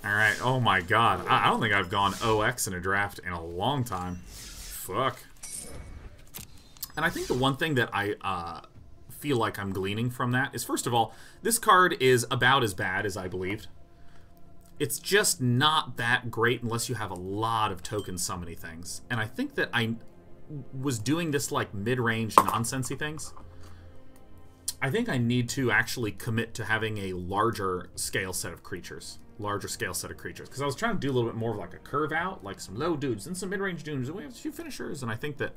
Alright, oh my god. I don't think I've gone OX in a draft in a long time. Fuck. And I think the one thing that I feel like I'm gleaning from that is, first of all, this card is about as bad as I believed. It's just not that great unless you have a lot of token summoning things. And I think that I was doing this like mid-range nonsensey things. I think I need to actually commit to having a larger scale set of creatures. Because I was trying to do a little bit more of like a curve out, like some low dudes and some mid-range dudes, and we have a few finishers, and I think that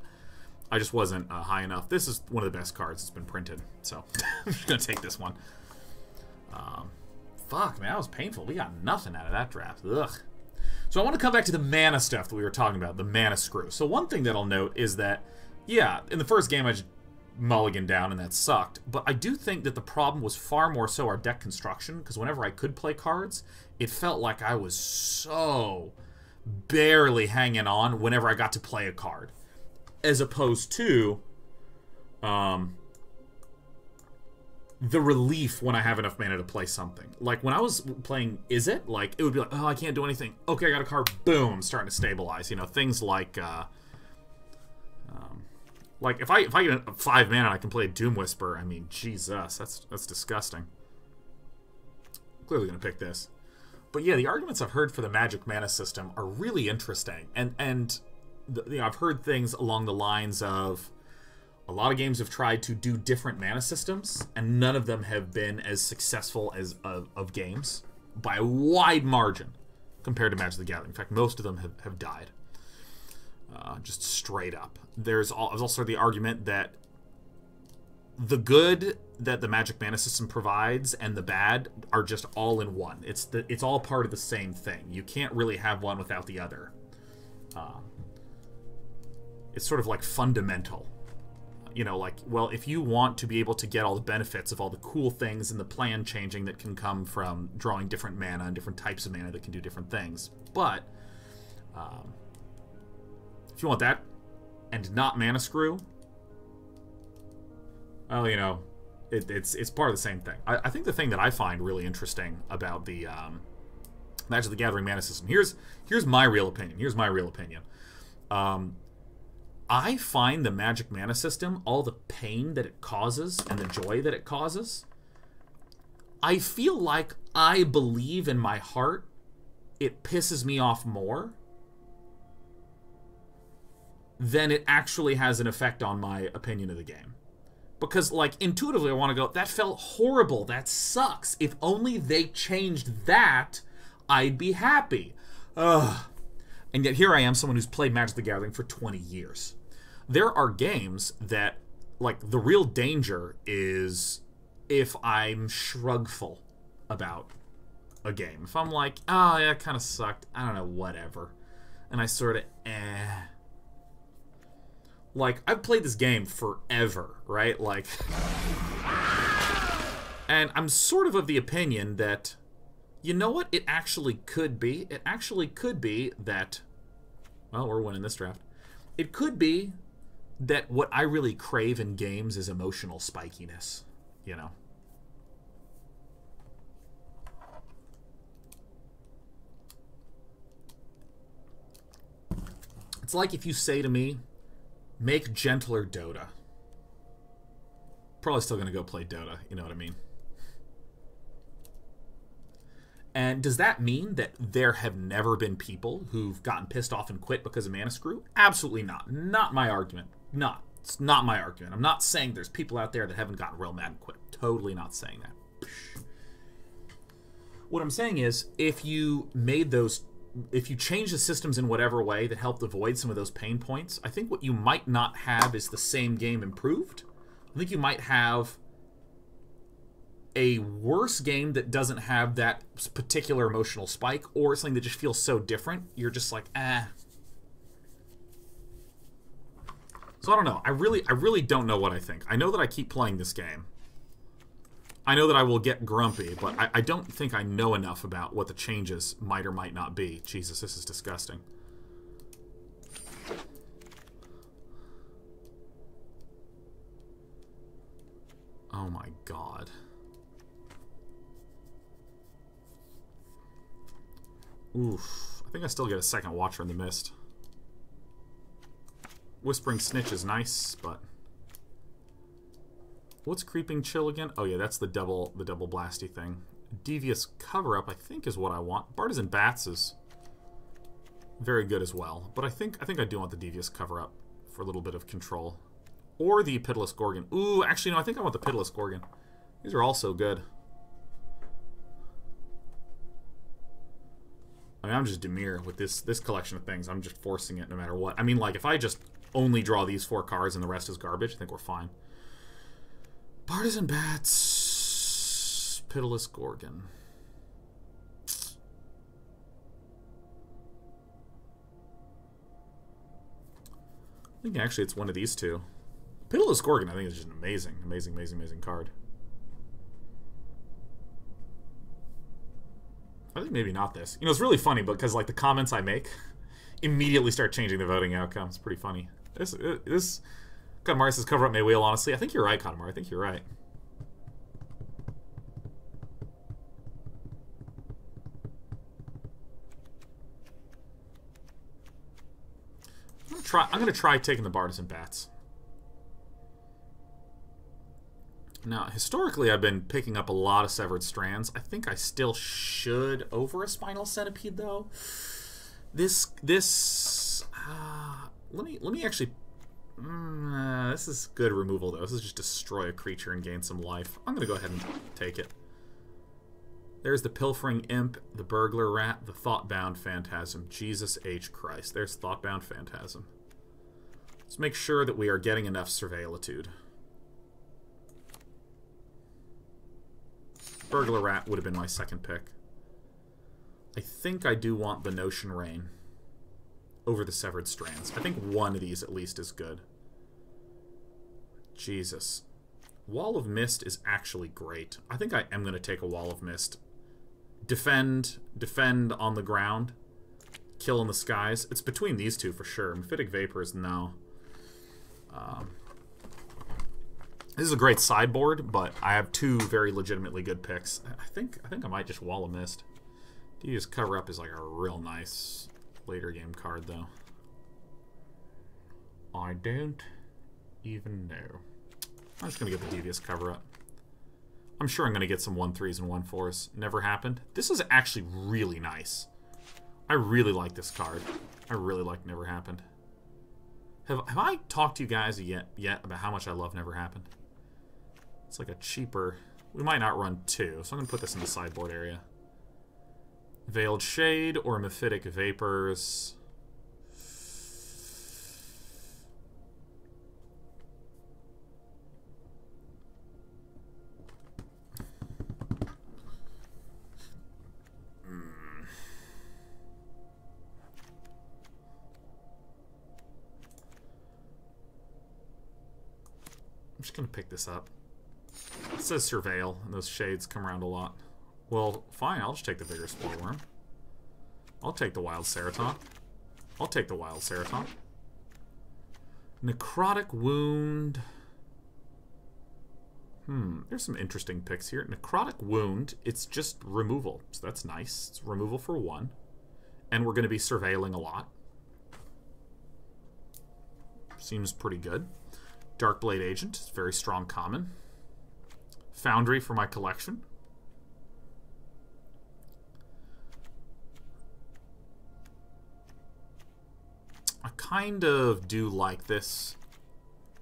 I just wasn't high enough. This is one of the best cards that's been printed, so I'm just going to take this one. Fuck, man, that was painful. We got nothing out of that draft. Ugh. So I want to come back to the mana stuff that we were talking about, the mana screw. So one thing that I'll note is that, yeah, in the first game I just mulliganed down and that sucked, but I do think that the problem was far more so our deck construction, because whenever I could play cards, it felt like I was so barely hanging on whenever I got to play a card. As opposed to the relief when I have enough mana to play something. Like, when I was playing Is It? Like, it would be like, oh, I can't do anything. Okay, I got a card. Boom, starting to stabilize. You know, things like if I get 5 mana and I can play Doom Whisper, I mean, Jesus, that's disgusting. Clearly gonna pick this. But yeah, the arguments I've heard for the Magic mana system are really interesting. And you know, I've heard things along the lines of a lot of games have tried to do different mana systems, and none of them have been as successful as of games by a wide margin compared to Magic the Gathering. In fact, most of them have died. Just straight up. There's also the argument that the good that the Magic mana system provides and the bad are just all in one. It's all part of the same thing. You can't really have one without the other. It's sort of like fundamental. You know, like, well, if you want to be able to get all the benefits of all the cool things and the plan changing that can come from drawing different mana and different types of mana that can do different things. But if you want that and not mana screw, well, you know, it's part of the same thing. I think the thing that I find really interesting about the Magic the Gathering mana system, here's my real opinion. I find the Magic mana system, all the pain that it causes and the joy that it causes, I feel like I believe in my heart it pisses me off more than it actually has an effect on my opinion of the game. Because, like, intuitively I want to go, that felt horrible, that sucks. If only they changed that, I'd be happy. Ugh. And yet here I am, someone who's played Magic the Gathering for 20 years. There are games that, like, the real danger is if I'm shrugful about a game. If I'm like, oh, yeah, it kind of sucked. I don't know, whatever. And I sort of, Like, I've played this game forever, right? Like, and I'm sort of the opinion that, you know what it actually could be? It actually could be that, well, we're winning this draft. It could be that what I really crave in games is emotional spikiness, you know? It's like if you say to me, make gentler Dota. Probably still going to go play Dota, you know what I mean? And does that mean that there have never been people who've gotten pissed off and quit because of mana screw? Absolutely not. Not my argument. It's not my argument. I'm not saying there's people out there that haven't gotten real mad and quit. Totally not saying that. What I'm saying is, if you change the systems in whatever way that helped avoid some of those pain points, I think what you might not have is the same game improved. I think you might have a worse game that doesn't have that particular emotional spike, or something that just feels so different, you're just like, eh. So I don't know. I really don't know what I think. I know that I keep playing this game. I know that I will get grumpy, but I don't think I know enough about what the changes might or might not be. Jesus, this is disgusting. Oh my god. Oof. I think I still get a second Watcher in the Mist. Whispering Snitch is nice, but... What's Creeping Chill again? Oh yeah, that's the double blasty thing. Devious Cover-Up, I think, is what I want. Bartizan Bats is very good as well. But I think I do want the Devious Cover-Up for a little bit of control. Or the Pitiless Gorgon. Ooh, actually, no, I think I want the Pitiless Gorgon. These are all so good. I mean, I'm just Dimir with this collection of things. I'm just forcing it no matter what. I mean, like, if I just only draw these 4 cards and the rest is garbage, I think we're fine. Bartizan Bats, Pitiless Gorgon. I think actually it's one of these two. Pitiless Gorgon, I think, is just an amazing, amazing, amazing, amazing card. I think maybe not this. You know, it's really funny because, like, the comments I make immediately start changing the voting outcome. It's pretty funny. This Katamari says Cover Up may wheel, honestly. I think you're right, Katamari. I think you're right. I'm gonna try taking the Bartizan Bats. Now, historically, I've been picking up a lot of Severed Strands. I think I still should over a Spinal Centipede, though. Let me actually. This is good removal, though. This is just destroy a creature and gain some life. I'm gonna go ahead and take it. There's the Pilfering Imp, the Burglar Rat, the Thoughtbound Phantasm. Jesus H. Christ. There's Thoughtbound Phantasm. Let's make sure that we are getting enough Surveillitude. Burglar Rat would have been my second pick. I think I do want the Notion Rain over the Severed Strands. I think one of these at least is good. Jesus. Wall of Mist is actually great. I think I am going to take a Wall of Mist. Defend on the ground. Kill in the skies. It's between these two for sure. Mephitic Vapors, no. This is a great sideboard, but I have 2 very legitimately good picks. I think I might just Wall of Mist. Devious Cover Up is like a real nice later game card, though. I don't even know. I'm just gonna get the Devious Cover Up. I'm sure I'm gonna get some 1/3s and 1/4s. Never happened. This is actually really nice. I really like this card. I really like Never Happened. Have I talked to you guys yet about how much I love Never Happened? It's like a cheaper... We might not run 2, so I'm going to put this in the sideboard area. Veiled Shade or Mephitic Vapors. I'm just going to pick this up. It says Surveil, and those shades come around a lot. Well, fine, I'll just take the Vigorous Spoilworm. I'll take the Wild Ceraton. I'll take the Wild Ceraton. Necrotic Wound. There's some interesting picks here. Necrotic Wound, it's just removal, so that's nice. It's removal for 1. And we're going to be surveilling a lot. Seems pretty good. Darkblade Agent is very strong common. Foundry for my collection. I kind of do like this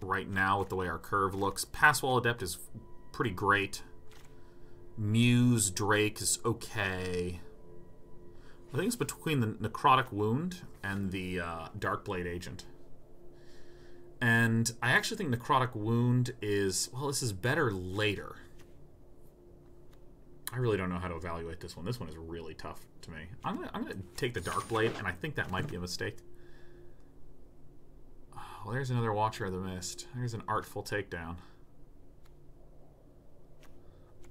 right now with the way our curve looks. Passwall Adept is pretty great. Muse Drake is okay. I think it's between the Necrotic Wound and the Darkblade Agent. And I actually think Necrotic Wound is... Well, this is better later. I really don't know how to evaluate this one. This one is really tough to me. I'm gonna take the Darkblade, and I think that might be a mistake. Oh, well, there's another Watcher of the Mist. There's an Artful Takedown.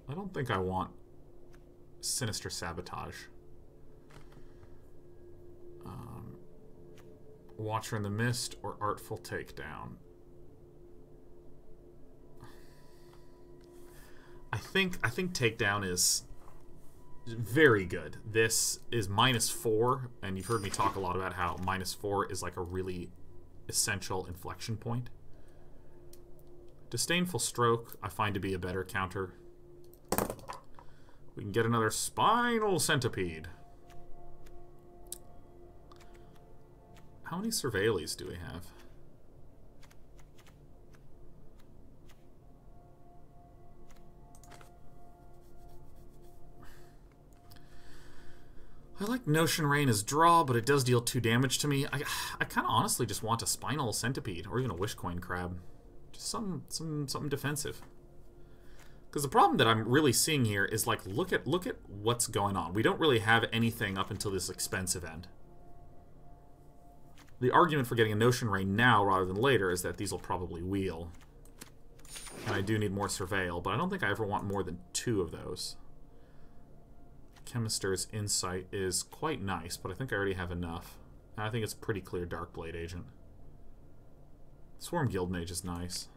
I don't think I want Sinister Sabotage. Watcher in the Mist or Artful Takedown. I think Takedown is very good. This is -4, and you've heard me talk a lot about how -4 is like a really essential inflection point. Disdainful Stroke I find to be a better counter. We can get another Spinal Centipede. How many Surveillies do we have? I like Notion Rain as draw, but it does deal 2 damage to me. I kind of honestly just want a Spinal Centipede, or even a Wishcoin Crab. Just something defensive. Because the problem that I'm really seeing here is, like, look at what's going on. We don't really have anything up until this expensive end. The argument for getting a Notion Rain now rather than later is that these will probably wheel. And I do need more Surveil, but I don't think I ever want more than 2 of those. Chemister's Insight is quite nice, but I think I already have enough. And I think it's pretty clear Darkblade Agent. Swarm Guildmage is nice.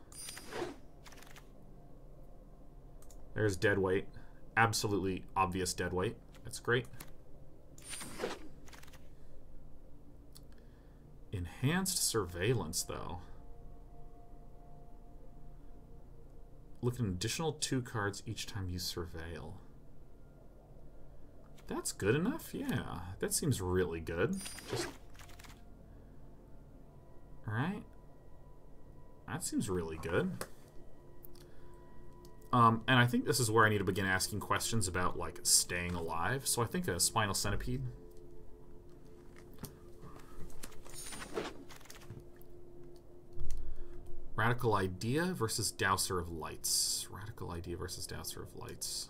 There's Deadweight. Absolutely obvious Deadweight. That's great. Enhanced Surveillance, though. Look at an additional 2 cards each time you surveil. That's good enough? Yeah, that seems really good. Just... Alright. That seems really good. And I think this is where I need to begin asking questions about, like, staying alive. So I think a Spinal Centipede. Radical Idea versus Dowser of Lights. Radical Idea versus Dowser of Lights.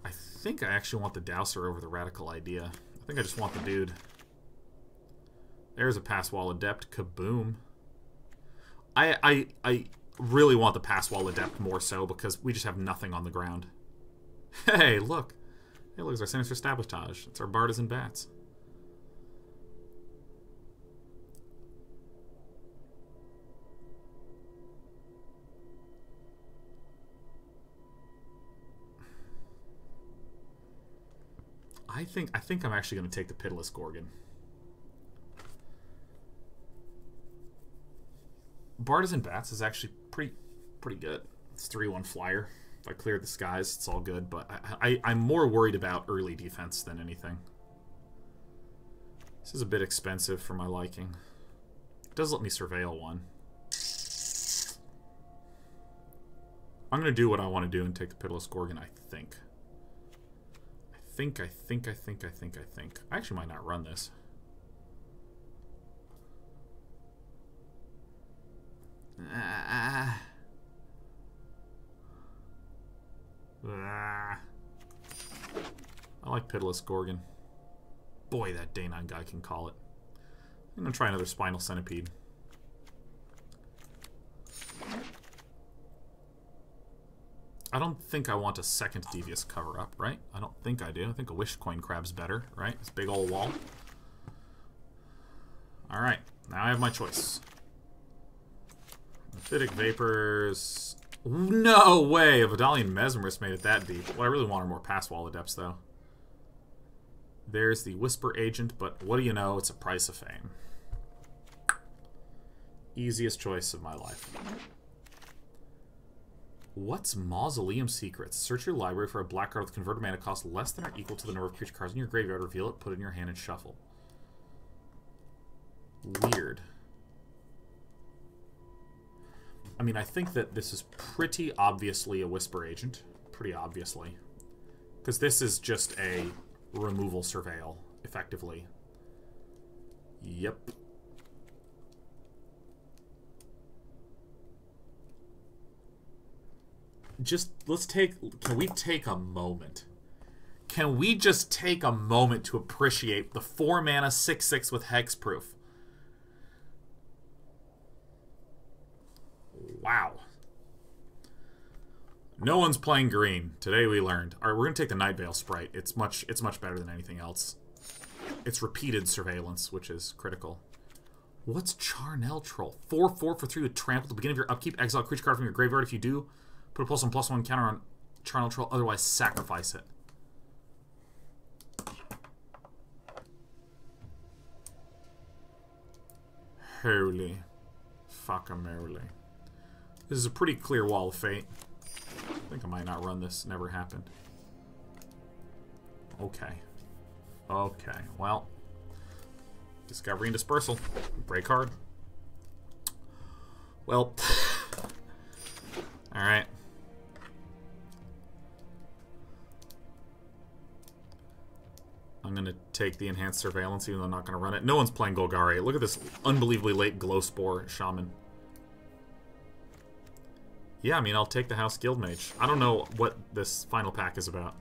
I think I actually want the Dowser over the Radical Idea. I think I just want the dude. There's a Pass Wall Adept. Kaboom. I really want the Pass Wall Adept more so because we just have nothing on the ground. Hey, look. Hey, look, it's our Sinister Sabotage. It's our Bartisan Bats. I think I'm actually going to take the Pitiless Gorgon. Bartisan Bats is actually pretty good. It's 3/1 flyer. If I clear the skies, it's all good. But I'm more worried about early defense than anything. This is a bit expensive for my liking. It does let me surveil one. I'm going to do what I want to do and take the Pitiless Gorgon, I think. I think. I actually might not run this. I like Pitiless Gorgon. Boy, that Day9 guy can call it. I'm going to try another Spinal Centipede. I don't think I want a second Devious Cover-Up, right? I don't think I do. I think a Wishcoin Crab's better, right? This big old wall. Alright, now I have my choice. Amphitic Vapors... No way! A Vidalian Mesmerist made it that deep. Well, I really wanted more Pass Wall Adepts, though. There's the Whisper Agent, but what do you know? It's a Price of Fame. Easiest choice of my life. What's Mausoleum Secrets? Search your library for a black card with converted mana cost less than or equal to the number of creature cards in your graveyard. Reveal it, put it in your hand, and shuffle. Weird. I mean, I think that this is pretty obviously a Whisper Agent. Pretty obviously. Because this is just a removal surveil, effectively. Yep. Just, let's take, can we take a moment? Can we just take a moment to appreciate the 4 mana 6/6 with Hexproof? Wow. No one's playing green. Today we learned. Alright, we're gonna take the Night Veil Sprite. It's much better than anything else. It's repeated surveillance, which is critical. What's Charnel Troll? 4/4 for 3 with trample. At the beginning of your upkeep, exile a creature card from your graveyard. If you do, put a +1/+1 counter on Charnel Troll, otherwise sacrifice it. Holy fucking-moly. This is a pretty clear Wall of Fate. I think I might not run this. Never happened. Okay. Okay, well. Discovery and Dispersal. Break card. Well. Alright. I'm going to take the Enhanced Surveillance, even though I'm not going to run it. No one's playing Golgari. Look at this unbelievably late Glowspore Shaman. Yeah, I mean, I'll take the House Guildmage. I don't know what this final pack is about.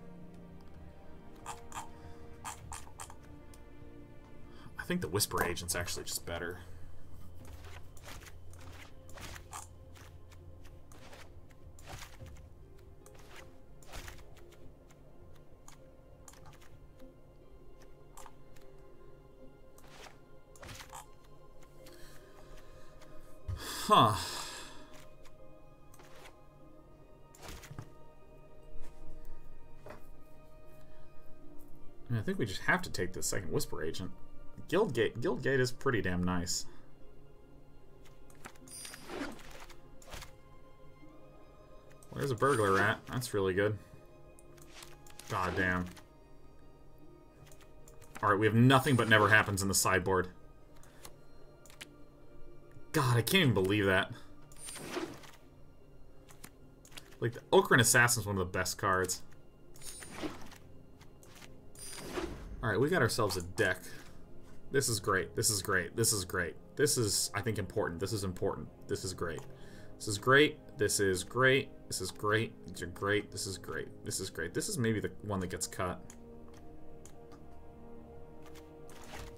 I think the Whisper Agent's actually just better. Huh. I mean, I think we just have to take the second Whisper Agent. Guildgate is pretty damn nice. Where's a Burglar Rat? That's really good. God damn. Alright, we have nothing but Never Happens in the sideboard. God, I can't even believe that. Like, the Okran Assassin's one of the best cards. Alright, we got ourselves a deck. This is great. This is great. This is great. This is, I think, important. This is important. This is great. This is great. This is great. This is great. These are great. This is great. This is great. This is maybe the one that gets cut.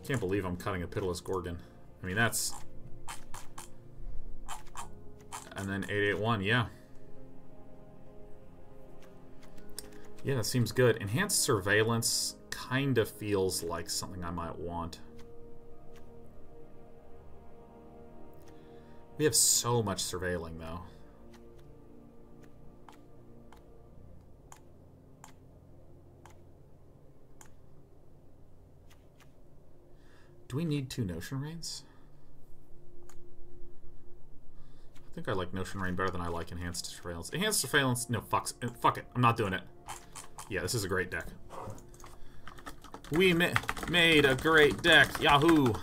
Can't believe I'm cutting a Pitiless Gorgon. I mean, that's... And then 881, yeah. Yeah, that seems good. Enhanced Surveillance kind of feels like something I might want. We have so much surveilling, though. Do we need 2 Notion Rains? I think I like Notion Rain better than I like Enhanced Surveillance. Enhanced Surveillance, no, fuck it. I'm not doing it. Yeah, this is a great deck. We made a great deck. Yahoo!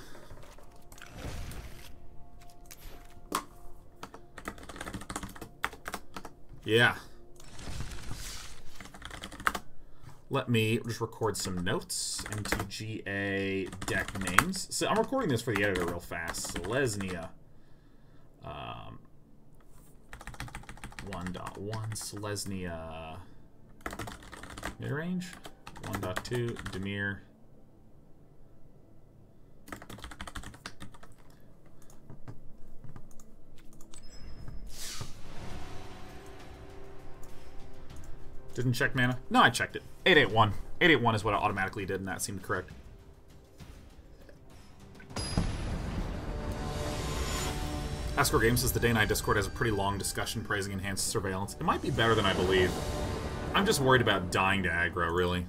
Yeah. Let me just record some notes. MTGA deck names. So I'm recording this for the editor real fast. Selesnya. 1.1 Selesnya mid-range. 1.2 Dimir. Didn't check mana? No, I checked it. 881. 881 is what I automatically did, and that seemed correct. Aggro Games says the Day Night Discord has a pretty long discussion praising Enhanced Surveillance. It might be better than I believe. I'm just worried about dying to aggro, really.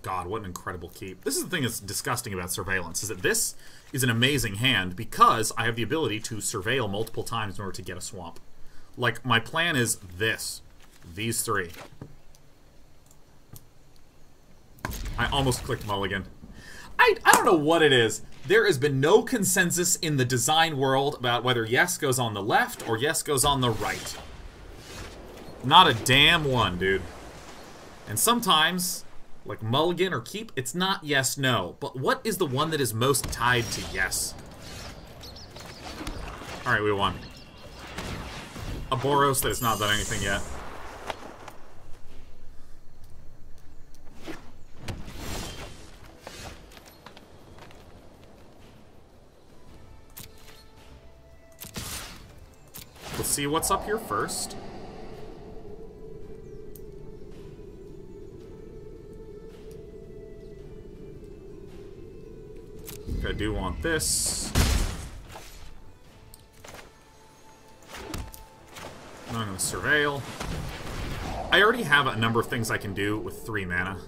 God, what an incredible keep. This is the thing that's disgusting about Surveillance, is that this is an amazing hand because I have the ability to surveil multiple times in order to get a swamp. Like, my plan is this. These 3. I almost clicked Mulligan. I don't know what it is. There has been no consensus in the design world about whether yes goes on the left or yes goes on the right. Not a damn one, dude. And sometimes, like Mulligan or Keep, it's not yes, no. But what is the one that is most tied to yes? Alright, we won. A Boros that has not done anything yet. Let's see what's up here first. I do want this. I'm going to surveil. I already have a number of things I can do with 3 mana.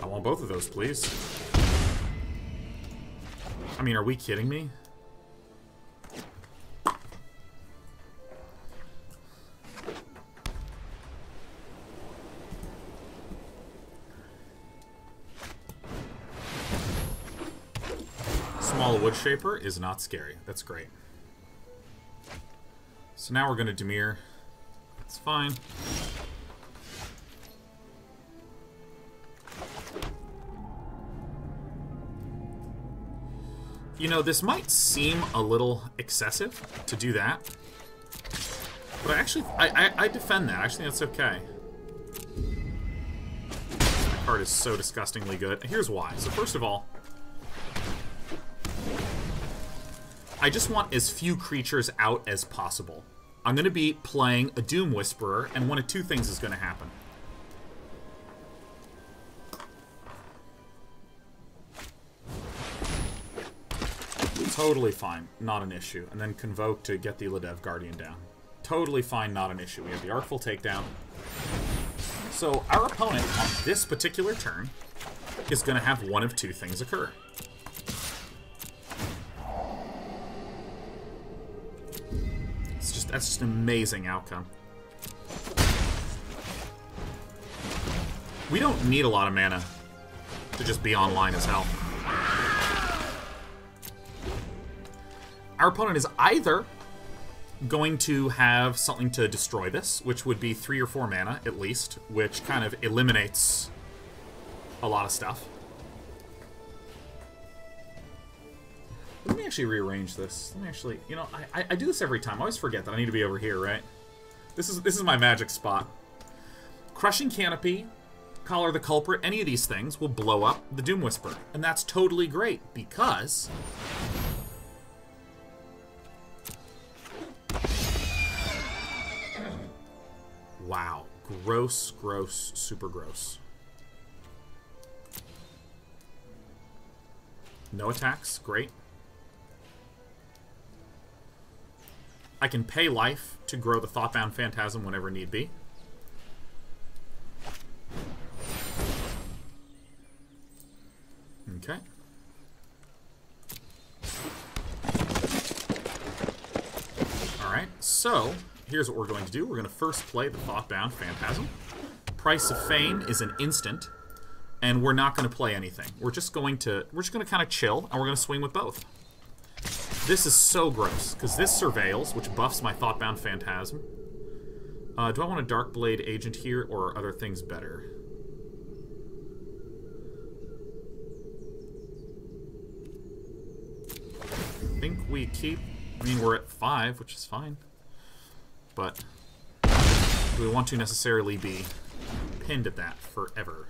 I want both of those, please. I mean, are we kidding me? Small wood shaper is not scary. That's great. So now we're going to Dimir. It's fine. You know, this might seem a little excessive to do that. But I defend that. I actually think that's okay. That card is so disgustingly good. Here's why. So first of all, I just want as few creatures out as possible. I'm going to be playing a Doom Whisperer, and one of two things is going to happen. Totally fine, not an issue. And then Convoke to get the Ladev Guardian down. Totally fine, not an issue. We have the Artful Takedown. So our opponent on this particular turn is going to have one of two things occur. That's just an amazing outcome. We don't need a lot of mana to just be online as hell. Our opponent is either going to have something to destroy this, which would be 3 or 4 mana at least, which kind of eliminates a lot of stuff. Let me actually rearrange this. Let me actually, you know, I do this every time. I always forget that I need to be over here, right? This is my magic spot. Crushing Canopy, Collar the Culprit, any of these things will blow up the Doom Whisper. And that's totally great, because wow. Gross, gross, super gross. No attacks, great. I can pay life to grow the Thoughtbound Phantasm whenever need be. Okay. Alright, so here's what we're going to do. We're going to first play the Thoughtbound Phantasm. Price of Fame is an instant, and we're not going to play anything. We're just going to kind of chill, and we're going to swing with both. This is so gross, because this surveils, which buffs my Thoughtbound Phantasm. Do I want a Darkblade Agent here, or are other things better? I think we keep... I mean, we're at 5, which is fine. But do we want to necessarily be pinned at that forever?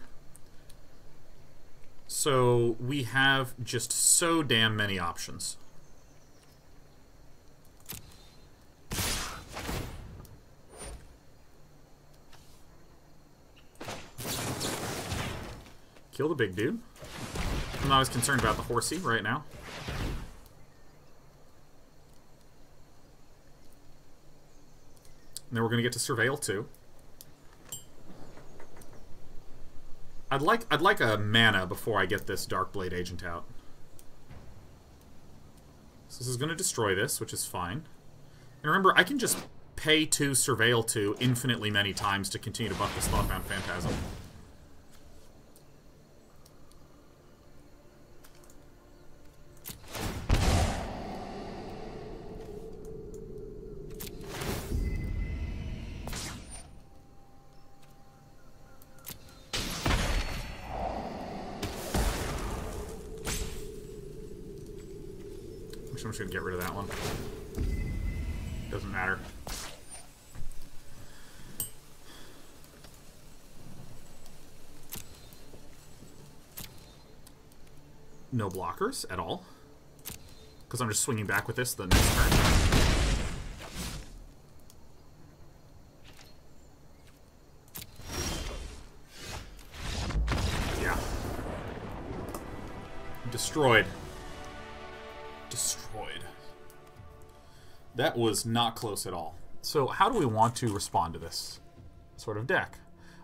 So we have just so damn many options. Kill the big dude. I'm not as concerned about the horsey right now. And then we're going to get to Surveil too. I'd like a mana before I get this Darkblade Agent out. So this is going to destroy this, which is fine. And remember, I can just pay to Surveil 2 infinitely many times to continue to buff this Thoughtbound Phantasm. I'm just going to get rid of that one. Doesn't matter. No blockers at all. Because I'm just swinging back with this the next turn. Yeah. Destroyed. Destroyed. That was not close at all. So how do we want to respond to this sort of deck?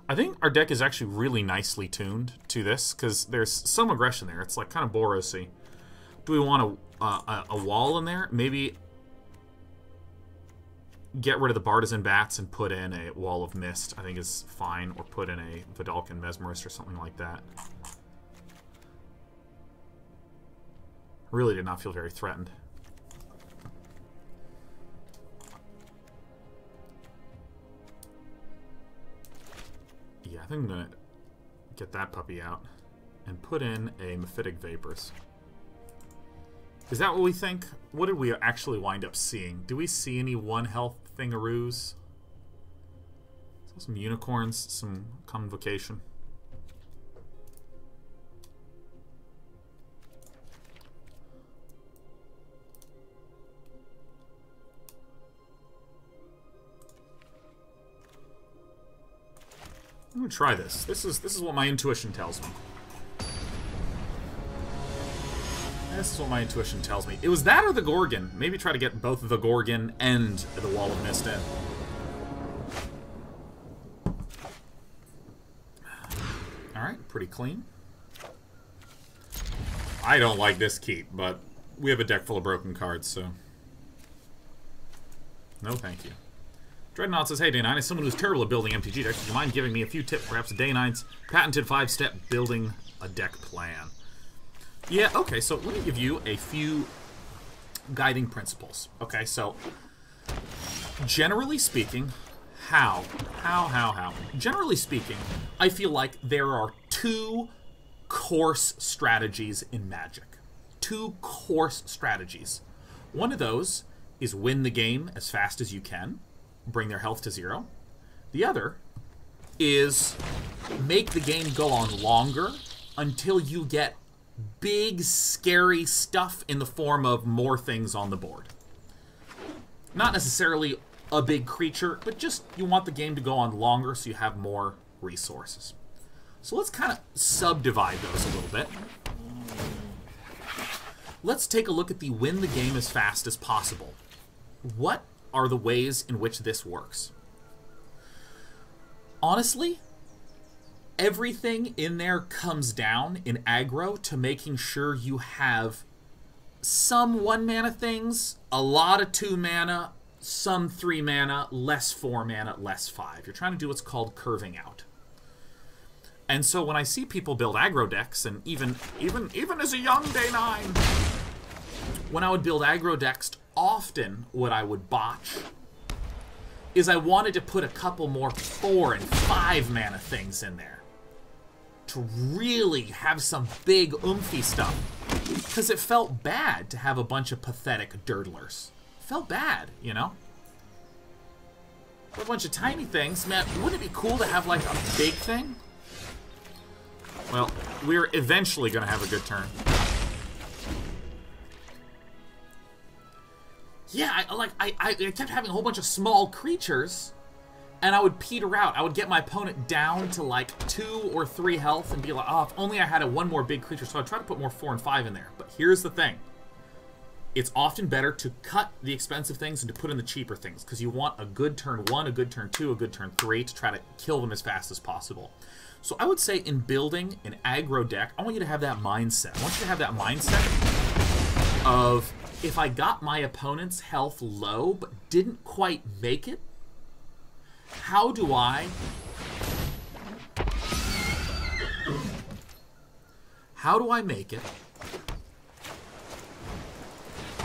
I think our deck is actually really nicely tuned to this, because there's some aggression there. It's like kind of Boros-y. Do we want a wall in there? Maybe get rid of the Bartizan Bats and put in a Wall of Mist, I think is fine. Or put in a Vidalcan Mesmerist or something like that. Really did not feel very threatened. Yeah, I think I'm going to get that puppy out and put in a Mephitic Vapors. Is that what we think? What did we actually wind up seeing? Do we see any 1 health thingaroos? Some unicorns, some convocation. I'm gonna try this. This is what my intuition tells me. This is what my intuition tells me. It was that or the Gorgon. Maybe try to get both the Gorgon and the Wall of Mist in. Alright, pretty clean. I don't like this keep, but we have a deck full of broken cards, so... No thank you. Dreadnought says, hey, Day9, as someone who's terrible at building MTG decks, would you mind giving me a few tips, perhaps Day9's patented 5-step building a deck plan? Yeah, okay, so let me give you a few guiding principles. Okay, so generally speaking, how? Generally speaking, I feel like there are 2 course strategies in Magic. 2 course strategies. One of those is win the game as fast as you can, bring their health to 0. The other is make the game go on longer until you get big, scary stuff in the form of more things on the board. Not necessarily a big creature, but just you want the game to go on longer so you have more resources. So let's kind of subdivide those a little bit. Let's take a look at the win the game as fast as possible. What are the ways in which this works? Honestly, everything in there comes down in aggro to making sure you have some 1 mana things, a lot of 2 mana, some 3 mana, less 4 mana, less 5. You're trying to do what's called curving out. And so when I see people build aggro decks, and even as a young Day9, when I would build aggro decks, often what I would botch is I wanted to put a couple more 4 and 5 mana things in there to really have some big oomphy stuff, because it felt bad to have a bunch of pathetic dirtlers. It felt bad, you know? A bunch of tiny things, man, wouldn't it be cool to have like a big thing? Well, we're eventually gonna have a good turn. Yeah, I kept having a whole bunch of small creatures, and I would peter out. I would get my opponent down to like 2 or 3 health and be like, oh, if only I had 1 more big creature. So I'd try to put more 4 and 5 in there. But here's the thing. It's often better to cut the expensive things and to put in the cheaper things, because you want a good turn 1, a good turn 2, a good turn 3 to try to kill them as fast as possible. So I would say in building an aggro deck, I want you to have that mindset. I want you to have that mindset of, if I got my opponent's health low but didn't quite make it, how do I make it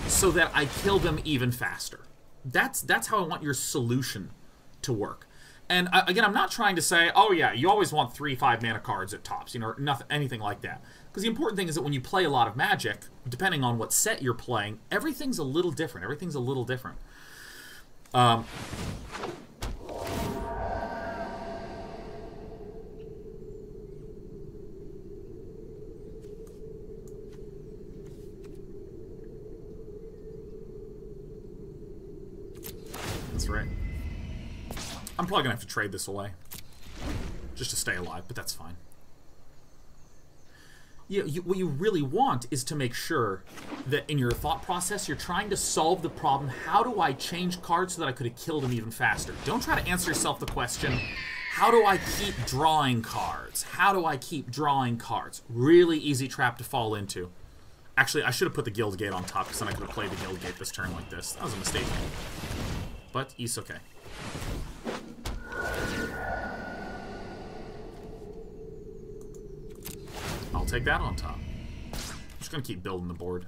so that I kill them even faster? That's how I want your solution to work. And again, I'm not trying to say, oh yeah, you always want 3-5 mana cards at tops, you know, or nothing, anything like that. Because the important thing is that when you play a lot of Magic, depending on what set you're playing, everything's a little different. Everything's a little different. That's right. I'm probably gonna have to trade this away just to stay alive, but that's fine. what you really want is to make sure that in your thought process, you're trying to solve the problem, how do I change cards so that I could have killed him even faster? Don't try to answer yourself the question, how do I keep drawing cards? How do I keep drawing cards? Really easy trap to fall into. Actually, I should have put the Guild Gate on top, because then I could have played the Guild Gate this turn like this. That was a mistake. But it's okay. I'll take that on top. I'm just going to keep building the board.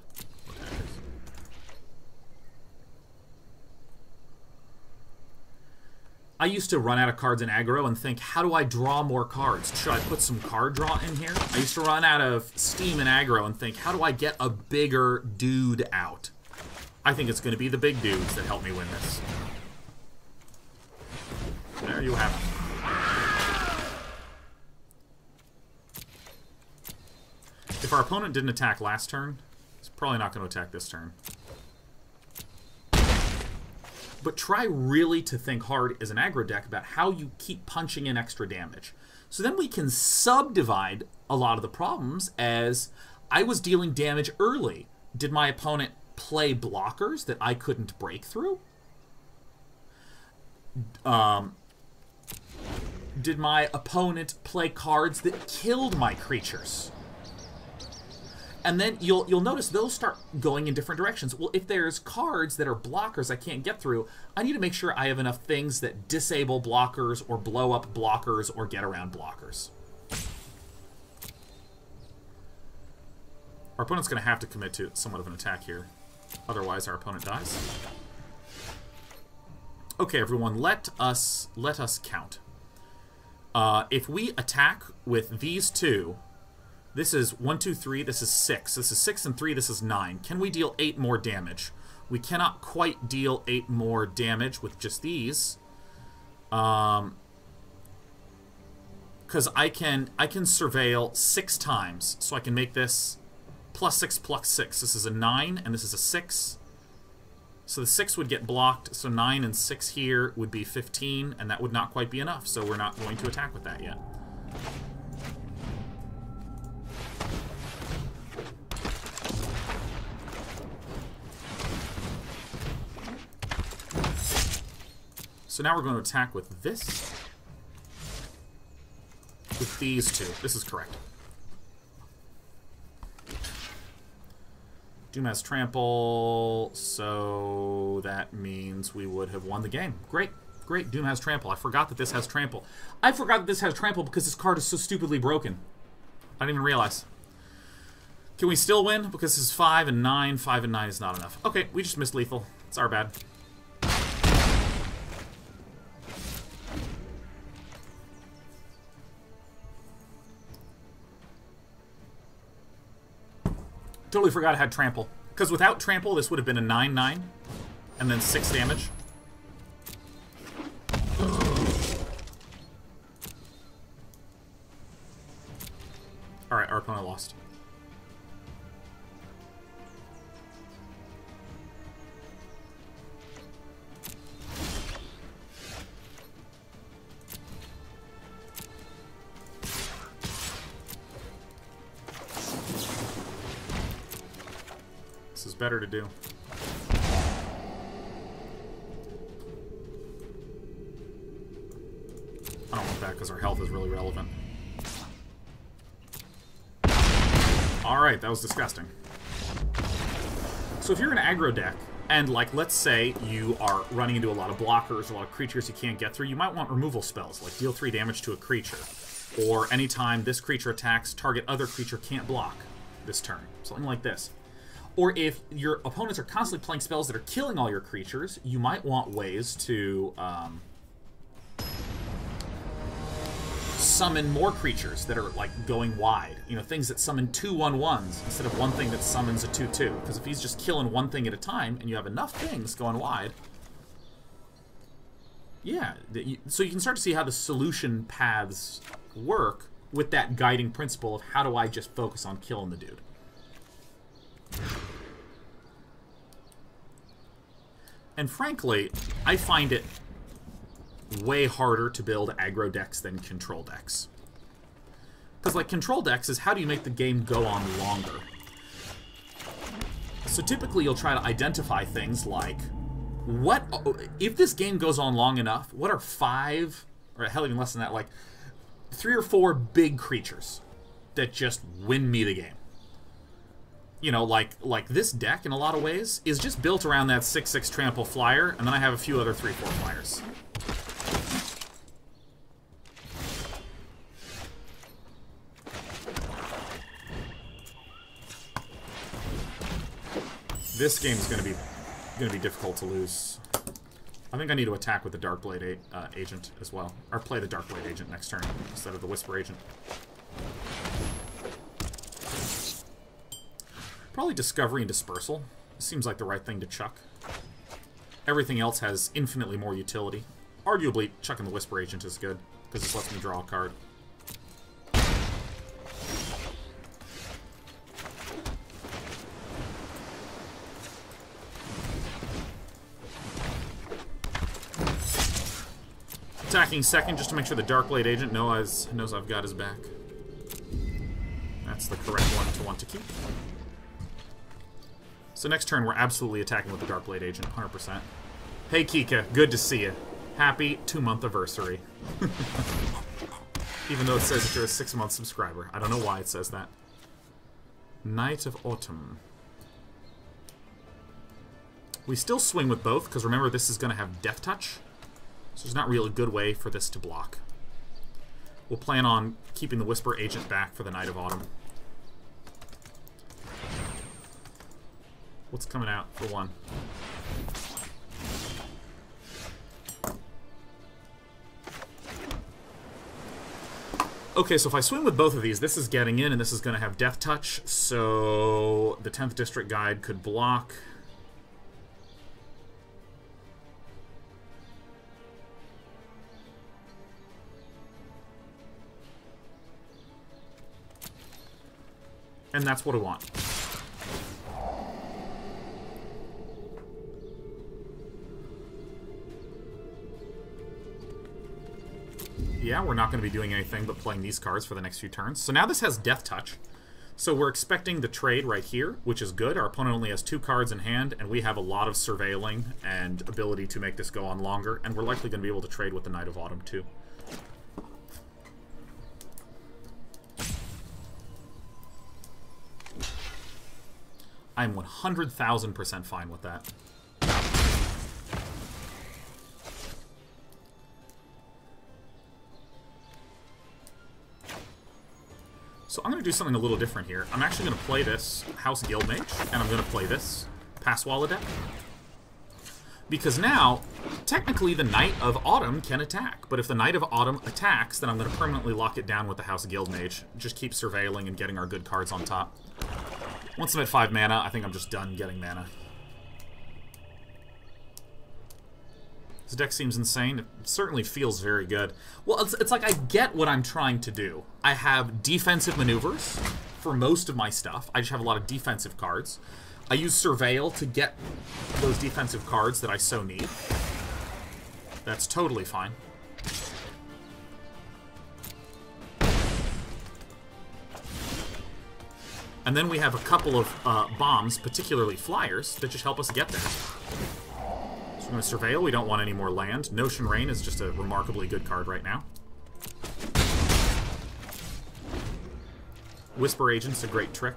I used to run out of cards in aggro and think, how do I draw more cards? Should I put some card draw in here? I used to run out of steam in aggro and think, how do I get a bigger dude out? I think it's going to be the big dudes that help me win this. There you have it. If our opponent didn't attack last turn, he's probably not going to attack this turn. But try really to think hard as an aggro deck about how you keep punching in extra damage. So then we can subdivide a lot of the problems as I was dealing damage early. Did my opponent play blockers that I couldn't break through? Did my opponent play cards that killed my creatures? And then you'll notice those start going in different directions. Well, if there's cards that are blockers I can't get through, I need to make sure I have enough things that disable blockers or blow up blockers or get around blockers. Our opponent's going to have to commit to somewhat of an attack here. Otherwise, our opponent dies. Okay, everyone, let us count. If we attack with these two... This is 1, 2, 3, this is 6. This is 6 and 3, this is 9. Can we deal 8 more damage? We cannot quite deal 8 more damage with just these. Because I can surveil 6 times. So I can make this +6, +6. This is a 9, and this is a 6. So the 6 would get blocked, so 9 and 6 here would be 15, and that would not quite be enough, so we're not going to attack with that yet. So now we're going to attack with this. With these two. This is correct. Doom has trample, so that means we would have won the game. Great. Great. Doom has trample. I forgot that this has trample. I forgot that this has trample because this card is so stupidly broken. I didn't even realize. Can we still win? Because this is 5 and 9. 5 and 9 is not enough. Okay, we just missed lethal. It's our bad. Totally forgot I had trample. Because without trample, this would have been a 9/9. And then 6 damage. Alright, our opponent lost. This is better to do. I don't want that because our health is really relevant. Alright, that was disgusting. So if you're an aggro deck, and like let's say you are running into a lot of blockers, a lot of creatures you can't get through, you might want removal spells, like deal 3 damage to a creature. Or anytime this creature attacks, target other creature can't block this turn. Something like this. Or if your opponents are constantly playing spells that are killing all your creatures, you might want ways to summon more creatures that are like going wide. You know, things that summon 2/1/1s instead of one thing that summons a 2/2. Because if he's just killing one thing at a time and you have enough things going wide, yeah. So you can start to see how the solution paths work with that guiding principle of how do I just focus on killing the dude. And frankly, I find it way harder to build aggro decks than control decks. Because, like, control decks is how do you make the game go on longer? So typically you'll try to identify things like, what, if this game goes on long enough, what are 5, or hell even less than that, like 3 or 4 big creatures that just win me the game? You know, like this deck in a lot of ways is just built around that 6/6 trample flyer, and then I have a few other 3/4 flyers. This game is going to be difficult to lose. I think I need to attack with the Darkblade agent as well, or play the Darkblade agent next turn instead of the Whisper agent. Probably Discovery and Dispersal. Seems like the right thing to chuck. Everything else has infinitely more utility. Arguably, chucking the Whisper agent is good because it lets me draw a card. Attacking second just to make sure the Darkblade agent knows I've got his back. That's the correct one to want to keep. So next turn we're absolutely attacking with the Darkblade agent, 100%. Hey Kika, good to see you. Happy 2-month anniversary. Even though it says that you're a 6-month subscriber. I don't know why it says that. Knight of Autumn. We still swing with both, because remember this is going to have Death Touch. So there's not really a good way for this to block. We'll plan on keeping the Whisper agent back for the Knight of Autumn. What's coming out for 1? Okay, so if I swing with both of these, this is getting in and this is going to have Death Touch, so the 10th District Guide could block. And that's what I want. Yeah, we're not going to be doing anything but playing these cards for the next few turns. So now this has Death Touch. So we're expecting the trade right here, which is good. Our opponent only has 2 cards in hand, and we have a lot of surveilling and ability to make this go on longer. And we're likely going to be able to trade with the Knight of Autumn, too. I'm 100,000% fine with that. So I'm going to do something a little different here. I'm actually going to play this House Guildmage, and I'm going to play this Passwalla deck. Because now, technically the Knight of Autumn can attack, but if the Knight of Autumn attacks, then I'm going to permanently lock it down with the House Guildmage. Just keep surveilling and getting our good cards on top. Once I'm at 5 mana, I think I'm just done getting mana. This deck seems insane. It certainly feels very good. Well, it's like I get what I'm trying to do. I have defensive maneuvers for most of my stuff. I just have a lot of defensive cards. I use Surveil to get those defensive cards that I so need. That's totally fine. And then we have a couple of bombs, particularly flyers, that just help us get there. So we're going to Surveil. We don't want any more land. Notion Rain is just a remarkably good card right now. Whisper Agent's a great trick.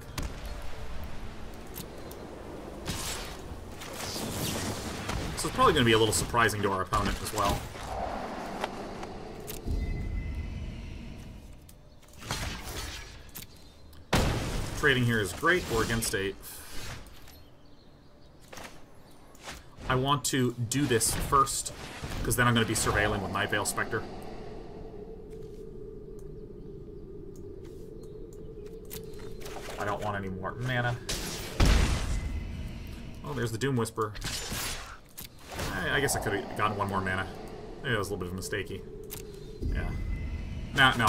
So it's probably going to be a little surprising to our opponent as well. Trading here is great. We're against a... I want to do this first, because then I'm going to be surveilling with Night Veil Spectre. I don't want any more mana. Oh, there's the Doom Whisper. I guess I could have gotten 1 more mana. Maybe that was a little bit of a mistakey. Yeah. No.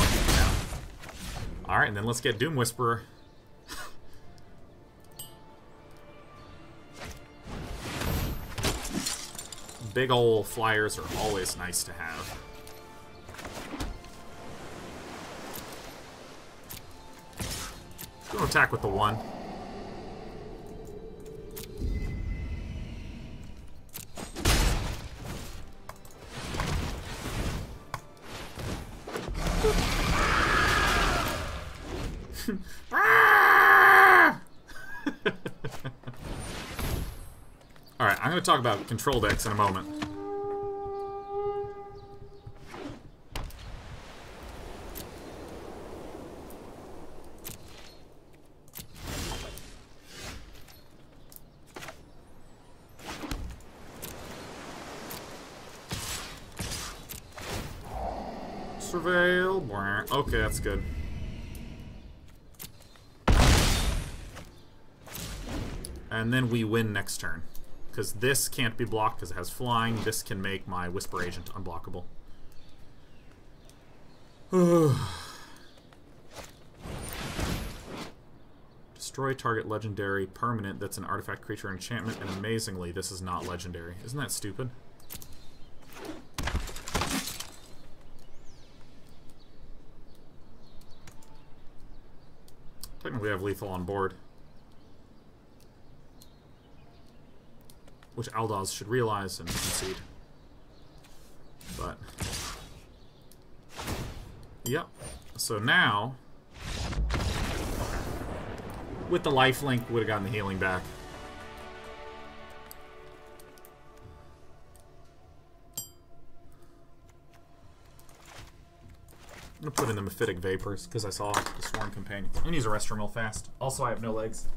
Alright, and then let's get Doom Whisperer. Big ol' flyers are always nice to have. Gonna attack with the 1. Alright, I'm going to talk about control decks in a moment. Surveil. Okay, that's good. And then we win next turn. Because this can't be blocked because it has flying. This can make my Whisper Agent unblockable. Destroy target legendary permanent that's an artifact, creature, or enchantment. And amazingly, this is not legendary. Isn't that stupid? Technically, I have lethal on board. Which Aldaz should realize and concede. But... Yep. So now... With the lifelink, would have gotten the healing back. I'm gonna put in the Mephitic Vapors, because I saw the Sworn Companion. I'm gonna use a restroom real fast. Also, I have no legs.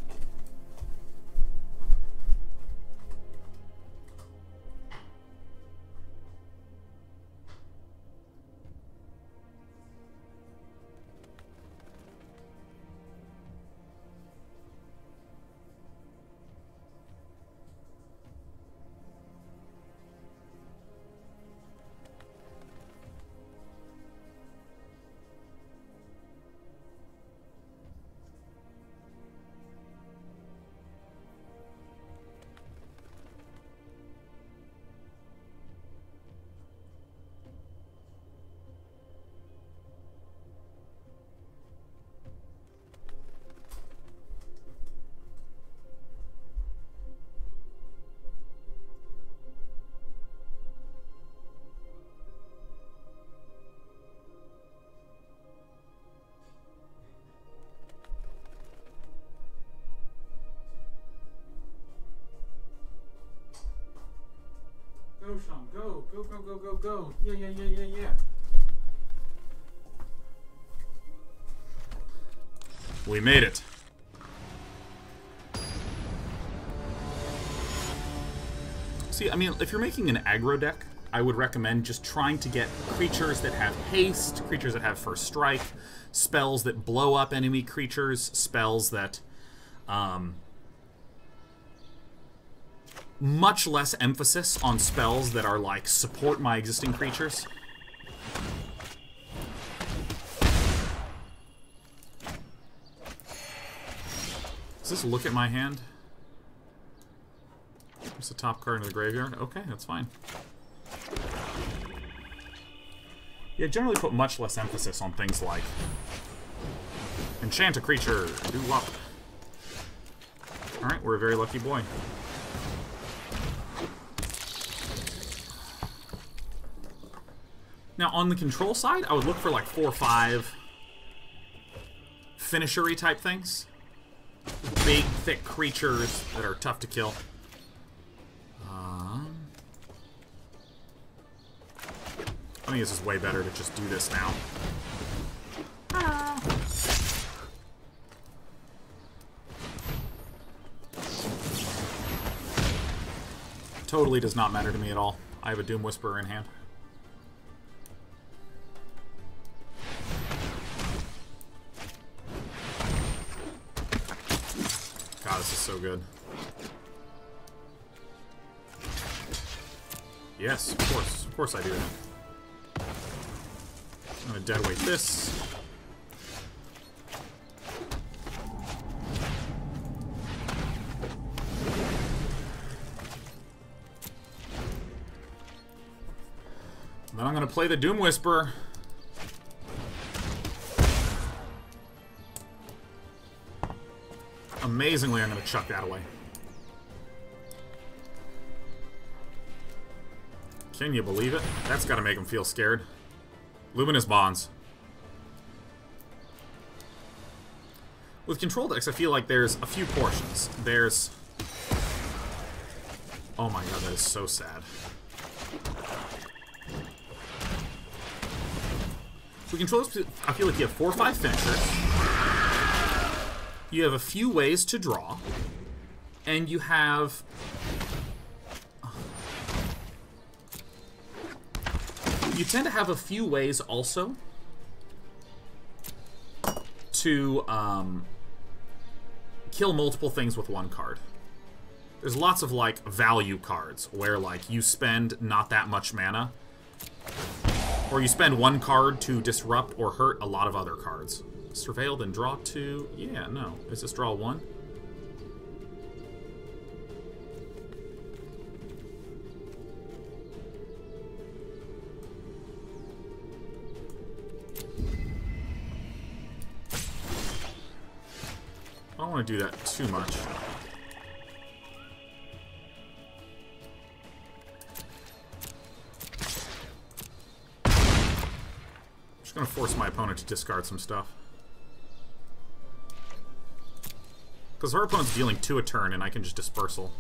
Go, Sean, go. Go, go, go, go, go. Yeah, yeah, yeah, yeah, yeah. We made it. See, I mean, if you're making an aggro deck, I would recommend just trying to get creatures that have haste, creatures that have first strike, spells that blow up enemy creatures, spells that, much less emphasis on spells that are like, support my existing creatures. Does this look at my hand? It's the top card in the graveyard. Okay, that's fine. Yeah, generally put much less emphasis on things like enchant a creature, do up. Alright, we're a very lucky boy. Now, on the control side, I would look for like 4 or 5 finisher-y type things. Big, thick creatures that are tough to kill. I think this is way better to just do this now. Totally does not matter to me at all. I have a Doom Whisperer in hand. God, this is so good. Yes, of course. Of course I do that. I'm gonna deadweight this. And then I'm gonna play the Doom Whisperer. amazingly, I'm going to chuck that away. Can you believe it? That's got to make him feel scared. Luminous Bonds. With control decks, I feel like there's a few portions. There's... Oh my god, that is so sad. So control decks, I feel like you have 4 or 5 finishers. You have a few ways to draw. And you have... You tend to have a few ways also to kill multiple things with one card. There's lots of, like, value cards where, like, you spend not that much mana. Or you spend one card to disrupt or hurt a lot of other cards. Surveil, then draw 2. Yeah, no. Is this draw 1? I don't want to do that too much. I'm just going to force my opponent to discard some stuff. Because our opponent's dealing 2 a turn and I can just dispersal.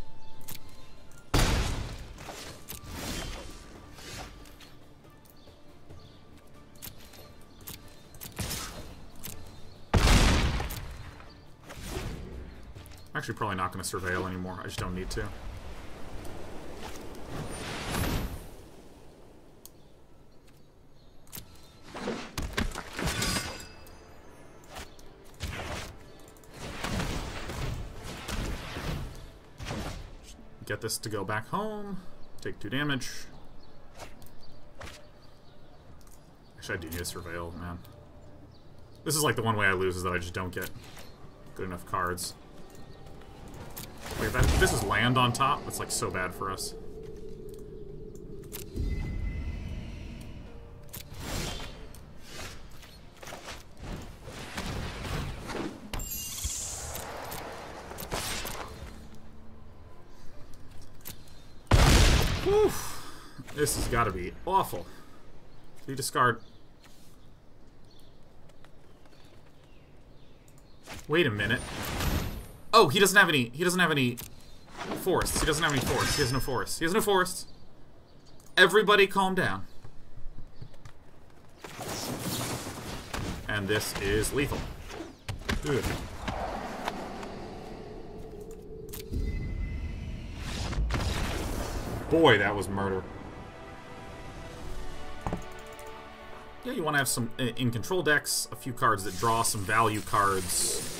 Actually, probably not going to surveil anymore. I just don't need to. Get this to go back home. Take 2 damage. Actually, I do need to surveil, man. This is like the one way I lose is that I just don't get good enough cards. Wait, if this is land on top, it's like so bad for us. Whew. This has got to be awful. So you discard. Wait a minute. Oh, he doesn't have any. He doesn't have any forests. He doesn't have any forests. He has no forests. He has no forests. Everybody, calm down. And this is lethal. Ugh. Boy, that was murder. Yeah, you want to have some in control decks. A few cards that draw some value cards.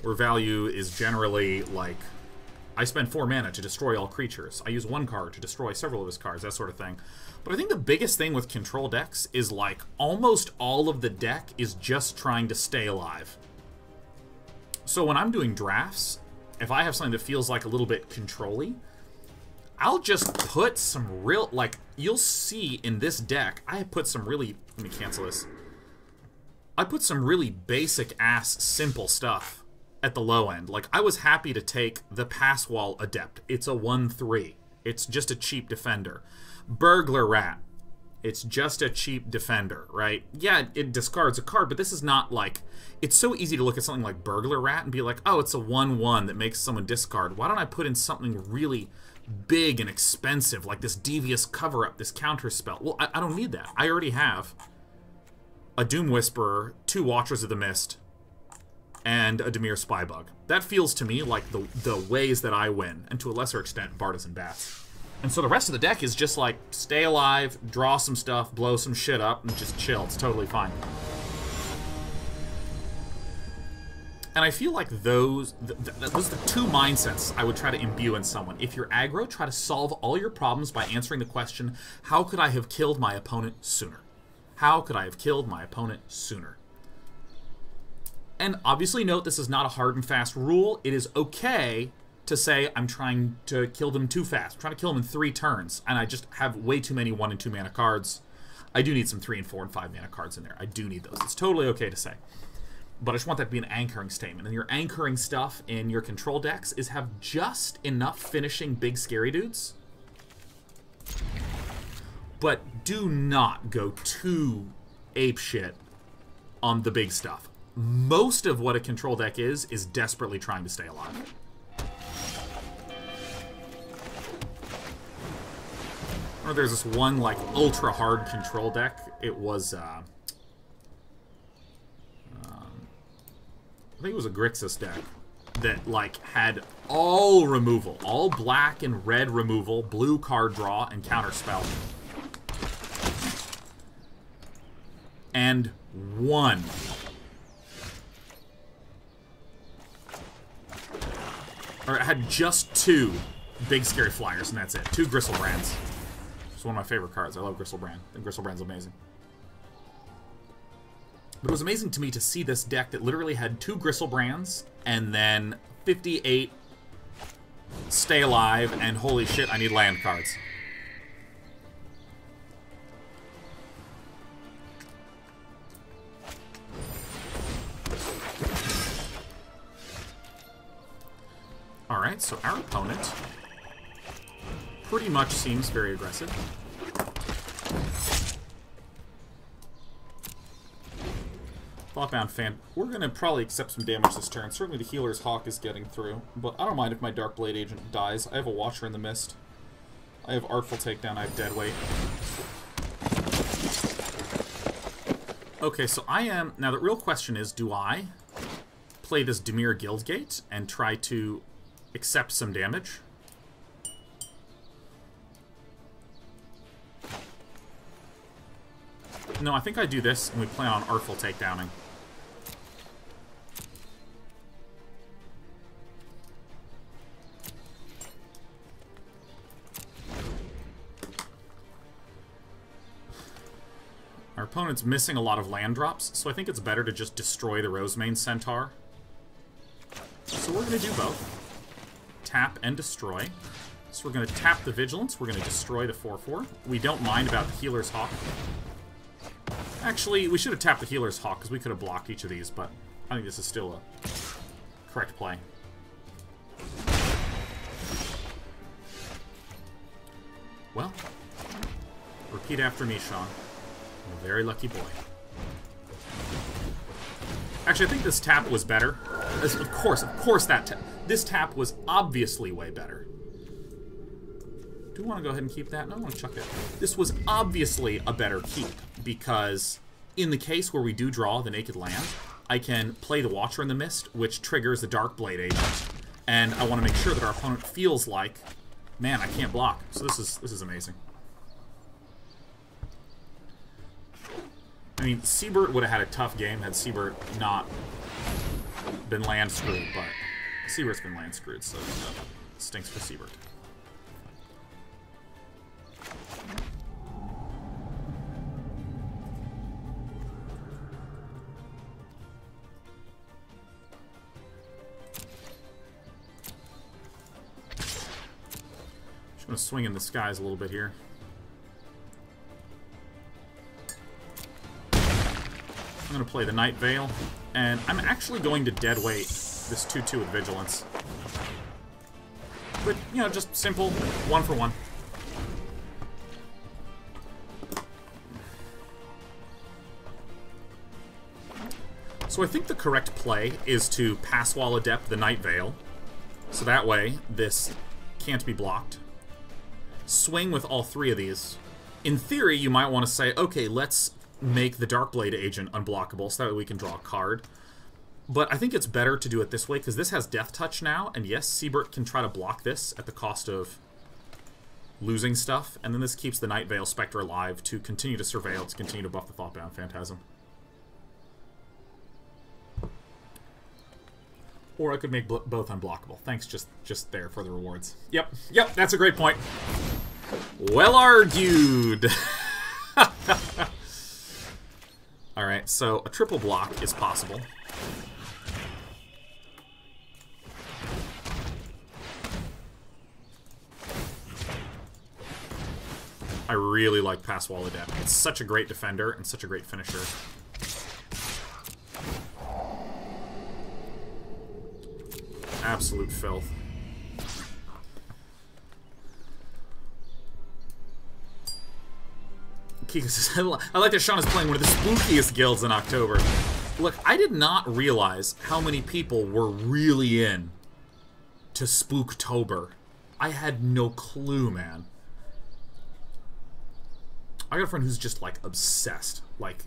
Where value is generally, like, I spend 4 mana to destroy all creatures. I use 1 card to destroy several of his cards, that sort of thing. But I think the biggest thing with control decks is, like, almost all of the deck is just trying to stay alive. So when I'm doing drafts, if I have something that feels like a little bit control-y, I'll just put some real, like, you'll see in this deck, I put some really, let me cancel this. I put some really basic-ass, simple stuff at the low end. Like, I was happy to take the Pass Wall Adept. It's a 1/3. It's just a cheap defender. Burglar Rat. It's just a cheap defender, right? Yeah, it discards a card, but this is not like... It's so easy to look at something like Burglar Rat and be like, oh, it's a 1/1 that makes someone discard. Why don't I put in something really big and expensive, like this Devious Cover-Up, this counter spell? Well, I don't need that. I already have a Doom Whisperer, 2 Watchers of the Mist, and a Dimir Spybug. That feels to me like the ways that I win, and to a lesser extent, Bartisan Bats. And so the rest of the deck is just like, stay alive, draw some stuff, blow some shit up, and just chill. It's totally fine. And I feel like those are the 2 mindsets I would try to imbue in someone. If you're aggro, try to solve all your problems by answering the question, how could I have killed my opponent sooner? How could I have killed my opponent sooner? And obviously note, this is not a hard and fast rule. It is okay to say, I'm trying to kill them too fast. I'm trying to kill them in 3 turns, and I just have way too many 1 and 2 mana cards. I do need some 3 and 4 and 5 mana cards in there. I do need those. It's totally okay to say. But I just want that to be an anchoring statement. And your anchoring stuff in your control decks is have just enough finishing big scary dudes. But do not go too apeshit on the big stuff. Most of what a control deck is desperately trying to stay alive. Or there's this one, like, ultra-hard control deck. It was, I think it was a Grixis deck that, like, had all removal. All black and red removal, blue card draw, and counterspell. And won. Or it had just 2 big scary flyers, and that's it. 2 Gristlebrands. It's one of my favorite cards. I love Gristlebrand. And Gristlebrand's amazing. But it was amazing to me to see this deck that literally had 2 Gristlebrands and then 58 stay alive, and holy shit, I need land cards. Alright, so our opponent pretty much seems very aggressive. Thoughtbound fan. We're going to probably accept some damage this turn. Certainly the healer's Hawk is getting through, but I don't mind if my Darkblade Agent dies. I have a Watcher in the Mist. I have Artful Takedown. I have Deadweight. Okay, so I am... Now the real question is, do I play this Dimir Guildgate and try to accept some damage? No, I think I do this, and we play on Artful Takedowning. Our opponent's missing a lot of land drops, so I think it's better to just destroy the Rosemane Centaur. So we're going to do both. Tap and destroy. So we're going to tap the Vigilance, we're going to destroy the 4/4. We don't mind about the Healer's Hawk. Actually, we should have tapped the Healer's Hawk, because we could have blocked each of these, but I think this is still a correct play. Well, repeat after me, Sean. I'm a very lucky boy. Actually, I think this tap was better. Of course this tap was obviously way better. Do you want to go ahead and keep that? No, I want to chuck it. This was obviously a better keep, because in the case where we do draw the Naked Land, I can play the Watcher in the Mist, which triggers the Darkblade Agent, and I want to make sure that our opponent feels like, man, I can't block. So this is amazing. I mean, Siebert would have had a tough game had Siebert not been land screwed, but Siebert's been land screwed, so it stinks for Siebert. Just gonna swing in the skies a little bit here. I'm going to play the Night Veil, and I'm actually going to deadweight this 2/2 with Vigilance. But, you know, just simple, 1 for 1. So I think the correct play is to Pass Wall Adept the Night Veil, so that way this can't be blocked. Swing with all 3 of these. In theory, you might want to say, okay, let's make the Darkblade Agent unblockable, so that way we can draw a card. But I think it's better to do it this way, because this has Death Touch now, and yes, Siebert can try to block this at the cost of losing stuff, and then this keeps the Night Veil Spectre alive to continue to surveil, to continue to buff the Thoughtbound Phantasm. Or I could make both unblockable. Thanks, just there for the rewards. Yep, that's a great point. Well argued! Alright, so a triple block is possible. I really like Pass Wall Adept. It's such a great defender and such a great finisher. Absolute filth. Kika says, I like that Sean is playing one of the spookiest guilds in October. Look, I did not realize how many people were really in to Spooktober. I had no clue, man. I got a friend who's just, like, obsessed. Like,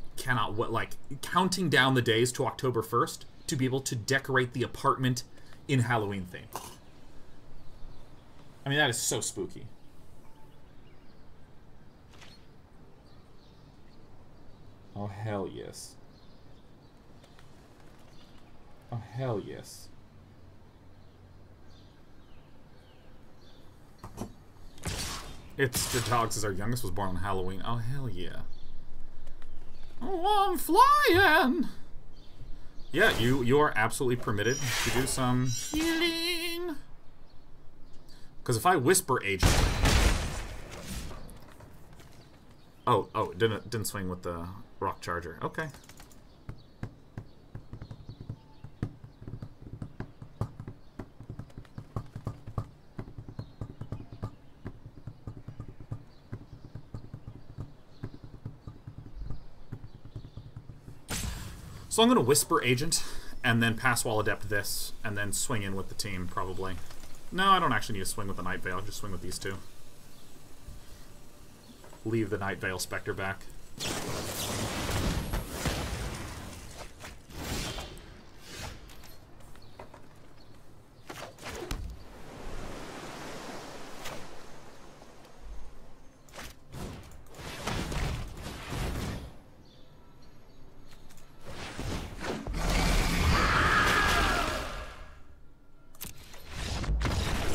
counting down the days to October 1st to be able to decorate the apartment in Halloween theme. I mean, that is so spooky. Oh, hell yes. Oh, hell yes. It's the dogs as our youngest was born on Halloween. Oh, hell yeah. Oh, I'm flying! Yeah, you are absolutely permitted to do some healing. Because if I whisper agent... Oh, it didn't swing with the rock charger. Okay. So I'm going to Whisper Agent, and then pass Wall Adept this, and then swing in with the team, probably. No, I don't actually need to swing with the Night Veil, I'll just swing with these two. Leave the Night Veil Spectre back.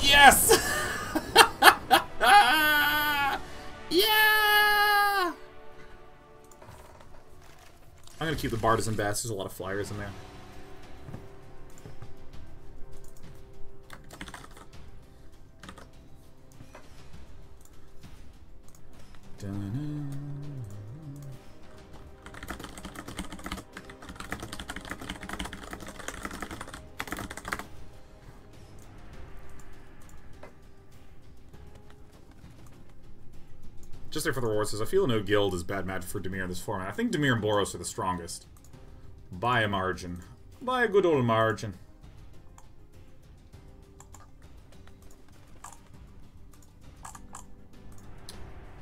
Yes! Yeah! I'm gonna keep the Bartizan Bats. There's a lot of flyers in there. Just there for the rewards says, I feel no guild is bad match for Dimir in this format. I think Dimir and Boros are the strongest. By a margin. By a good old margin.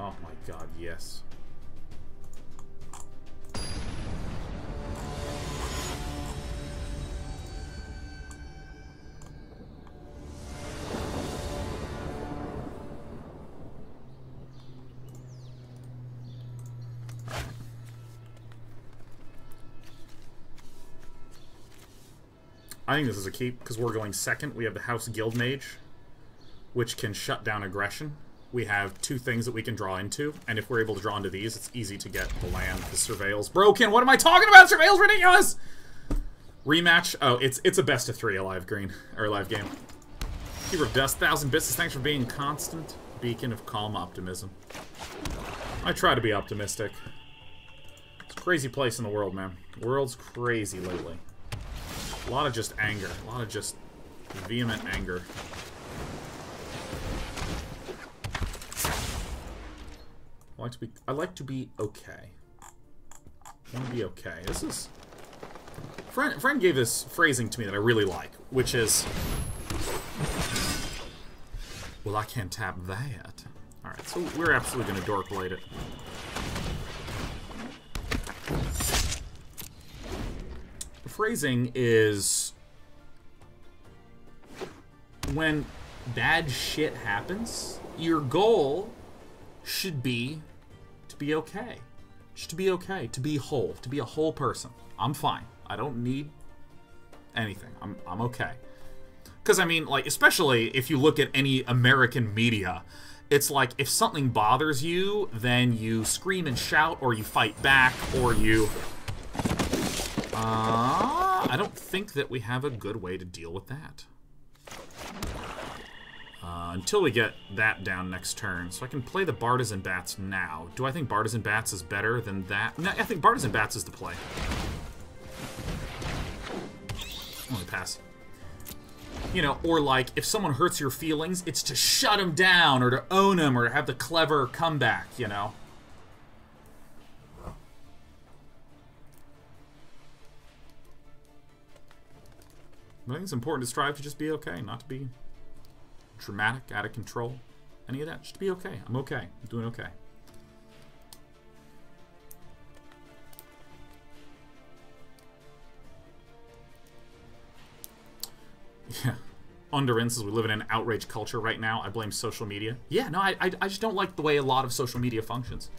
Oh my god, yes. I think this is a keep, because we're going second. We have the House Guild Mage, which can shut down aggression. We have two things that we can draw into, and if we're able to draw into these, it's easy to get the land. The Surveil's broken. What am I talking about? Surveil's ridiculous! Rematch. Oh, it's a best of 3 alive green, or alive game. Keeper of Dust, 1,000 bits. Thanks for being constant beacon of calm optimism. I try to be optimistic. It's a crazy place in the world, man. The world's crazy lately. A lot of just anger. A lot of just vehement anger. I like to be okay. I want to be okay. This is... Friend gave this phrasing to me that I really like, which is... Well, I can't tap that. Alright, so we're absolutely going to Dork Blade it. The phrasing is... When bad shit happens, your goal should be to be okay. Just to be okay. To be whole. To be a whole person. I'm fine. I don't need anything. I'm okay. Because, I mean, like, especially if you look at any American media, it's like, if something bothers you, then you scream and shout, or you fight back, or you... I don't think that we have a good way to deal with that. Until we get that down next turn. So I can play the Bartizan Bats now. Do I think Bartizan Bats is better than that? No, I think Bartizan Bats is the play. I'm gonna pass. You know, or like, if someone hurts your feelings, it's to shut them down, or to own them, or to have the clever comeback, you know? I think it's important to strive to just be okay, not to be dramatic, out of control, any of that. Just to be okay. I'm okay. I'm doing okay. Yeah. Underin says we live in an outrage culture right now. I blame social media. Yeah, no, I just don't like the way a lot of social media functions.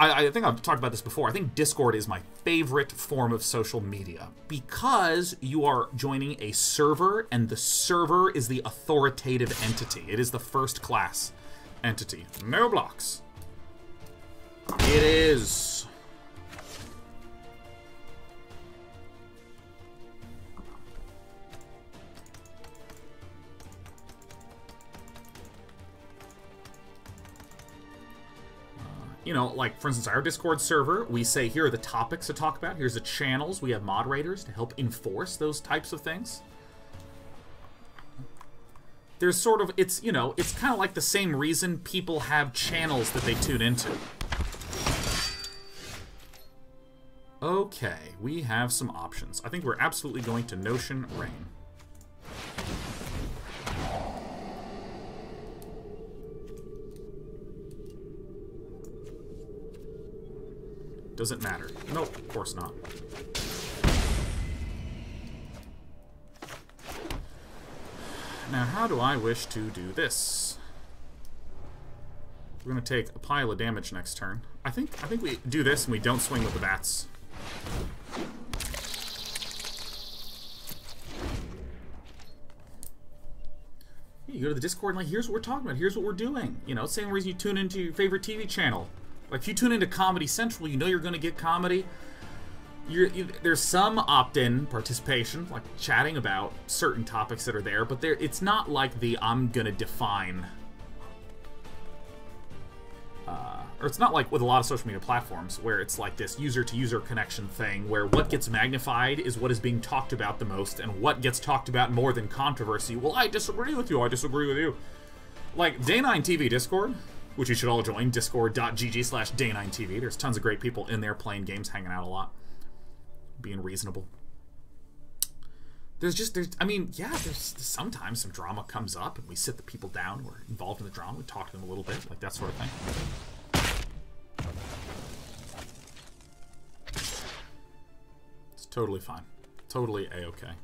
I think I've talked about this before. I think Discord is my favorite form of social media because you are joining a server, and the server is the authoritative entity. It is the first class entity. No blocks. It is. You know, like, for instance, our Discord server, we say, here are the topics to talk about. Here's the channels. We have moderators to help enforce those types of things. There's sort of, it's, you know, it's kind of like the same reason people have channels that they tune into. Okay, we have some options. I think we're absolutely going to Notion Rain. Doesn't matter. Nope, of course not. Now, how do I wish to do this? We're going to take a pile of damage next turn. I think we do this and we don't swing with the bats. You go to the Discord and, like, here's what we're talking about. Here's what we're doing. You know, same reason you tune into your favorite TV channel. Like, if you tune into Comedy Central, you know you're going to get comedy. There's some opt-in participation, like chatting about certain topics that are there, but it's not like the I'm going to define... or it's not like with a lot of social media platforms, where it's like this user-to-user connection thing, where what gets magnified is what is being talked about the most, and what gets talked about more than controversy. Well, I disagree with you, I disagree with you. Like, Day9 TV Discord... which you should all join, discord.gg/day9tv. There's tons of great people in there playing games, hanging out a lot, being reasonable. There's sometimes some drama comes up, and we sit the people down, we're involved in the drama, we talk to them a little bit, like that sort of thing. It's totally fine. Totally A-okay.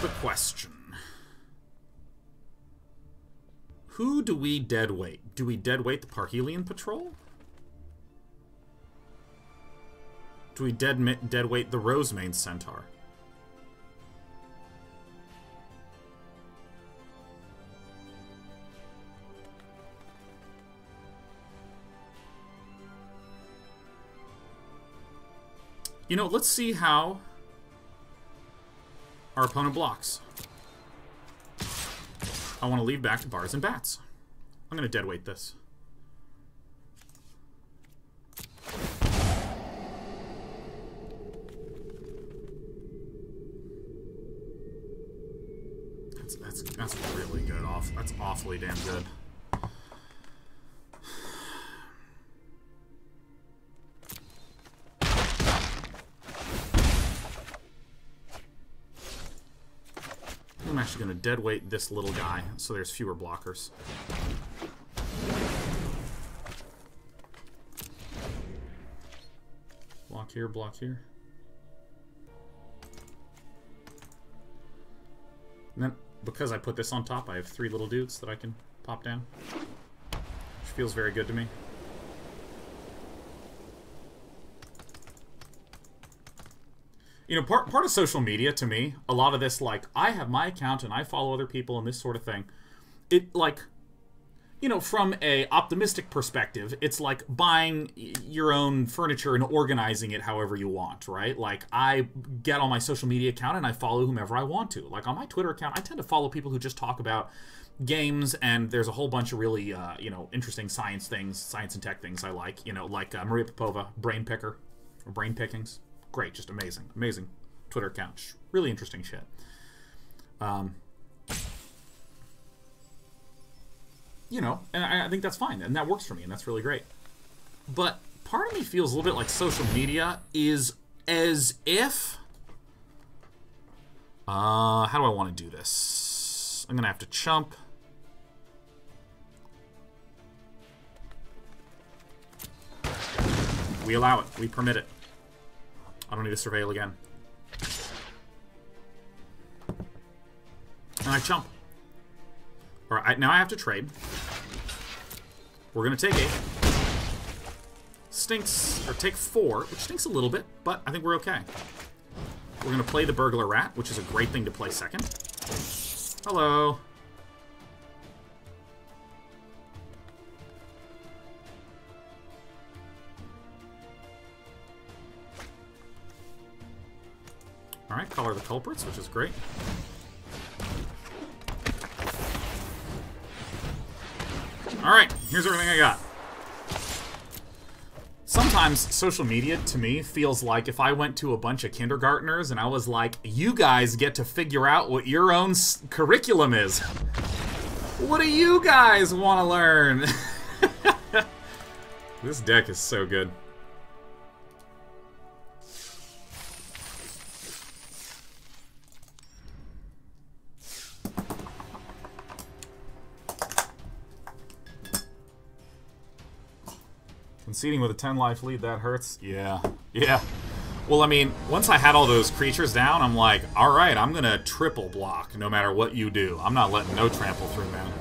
The question. Who do we deadweight? Do we deadweight the Parhelion Patrol? Do we deadweight the Rosemane Centaur? You know, let's see how our opponent blocks. I want to leave back to Bars and Bats. I'm going to deadweight this. That's really good. That's awfully damn good. I'm actually going to deadweight this little guy, so there's fewer blockers. Block here, block here. And then, because I put this on top, I have 3 little dudes that I can pop down. Which feels very good to me. You know, part of social media, to me, a lot of this, like, I have my account and I follow other people and this sort of thing. you know, from a optimistic perspective, it's like buying your own furniture and organizing it however you want, right? Like, I get on my social media account and I follow whomever I want to. Like, on my Twitter account, I tend to follow people who just talk about games, and there's a whole bunch of really, you know, interesting science things, science and tech things I like. You know, like Maria Popova, Brain Picker, or Brain Pickings. Great, just amazing. Amazing Twitter account. Really interesting shit. You know, and I think that's fine, and that works for me, and that's really great. But part of me feels a little bit like social media is as if... how do I want to do this? I'm going to have to chump. We allow it. We permit it. I don't need to surveil again. And I chump. Alright, now I have to trade. We're going to take 8. Stinks, or take 4, which stinks a little bit, but I think we're okay. We're going to play the Burglar Rat, which is a great thing to play second. Hello. Alright, color the culprits, which is great. Alright, here's everything I got. Sometimes social media, to me, feels like if I went to a bunch of kindergartners and I was like, you guys get to figure out what your own curriculum is. What do you guys want to learn? This deck is so good. Conceding with a 10-life lead, that hurts. Yeah. Yeah. Well, I mean, once I had all those creatures down, I'm like, alright, I'm gonna triple block no matter what you do. I'm not letting no trample through, man.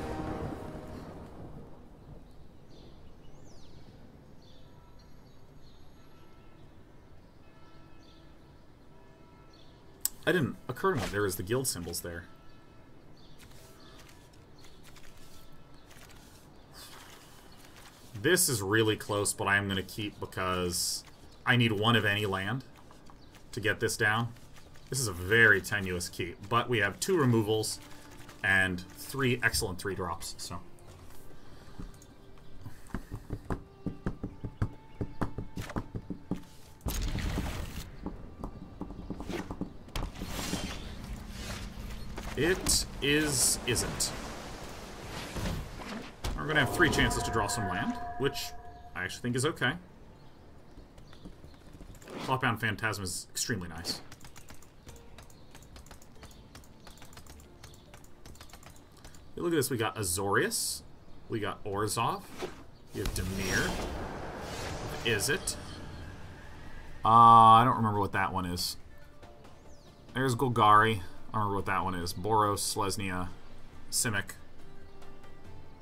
I didn't occur to me there was the guild symbols there. This is really close, but I'm going to keep because I need 1 of any land to get this down. This is a very tenuous keep, but we have 2 removals and 3 excellent 3-drops, so... It isn't. We're going to have 3 chances to draw some land, which I actually think is okay. Clockbound Phantasm is extremely nice. Look at this, we got Azorius, we got Orzhov, we have Dimir. Is it? I don't remember what that one is. There's Golgari. I don't remember what that one is. Boros, Selesnya, Simic.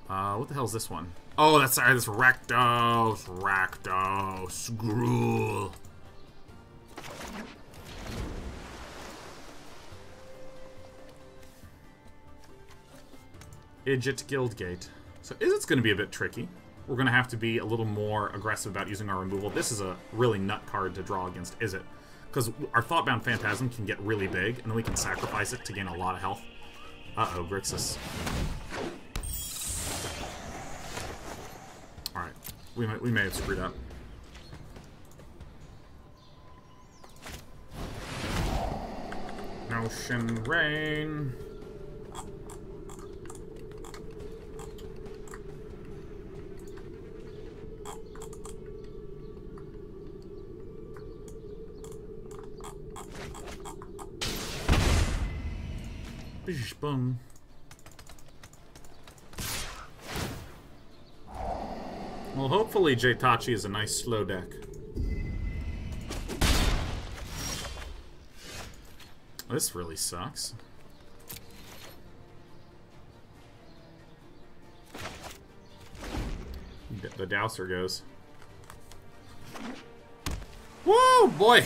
What the hell is this one? Oh, that's Rakdos. Rakdos. Gruul. Idjit Guildgate. So Izzet's going to be a bit tricky. We're going to have to be a little more aggressive about using our removal. This is a really nut card to draw against Izzet. Because our Thoughtbound Phantasm can get really big, and then we can sacrifice it to gain a lot of health. Uh-oh, Grixis. Alright, we may have screwed up. Notion Rain. Boom. Well, hopefully Jaitachi is a nice slow deck. This really sucks. The Dowser goes. Woo, boy!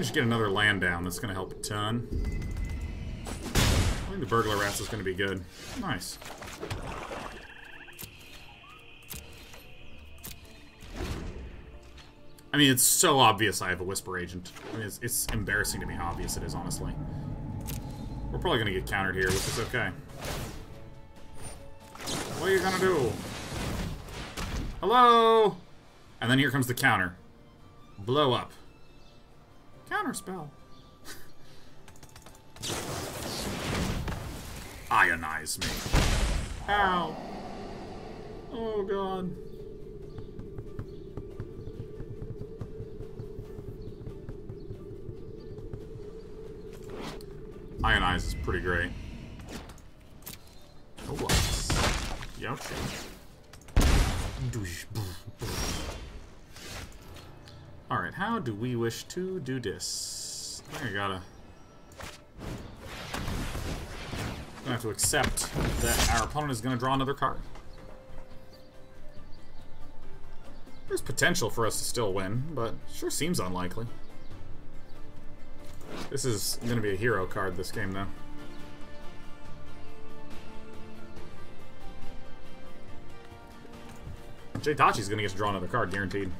should get another land down. That's going to help a ton. I think the Burglar Rats is going to be good. Nice. I mean, it's so obvious I have a Whisper Agent. I mean, it's embarrassing to me how obvious it is, honestly. We're probably going to get countered here, which is okay. What are you going to do? Hello? And then here comes the counter. Blow up. Counter spell. Ionize me. Ow. Oh, God. Ionize is pretty great. Oh, what? Yep. Alright, how do we wish to do this? I think I gotta... gonna have to accept that our opponent is gonna draw another card. There's potential for us to still win, but sure seems unlikely. This is gonna be a hero card this game, though. Jaytachi's gonna get to draw another card, guaranteed.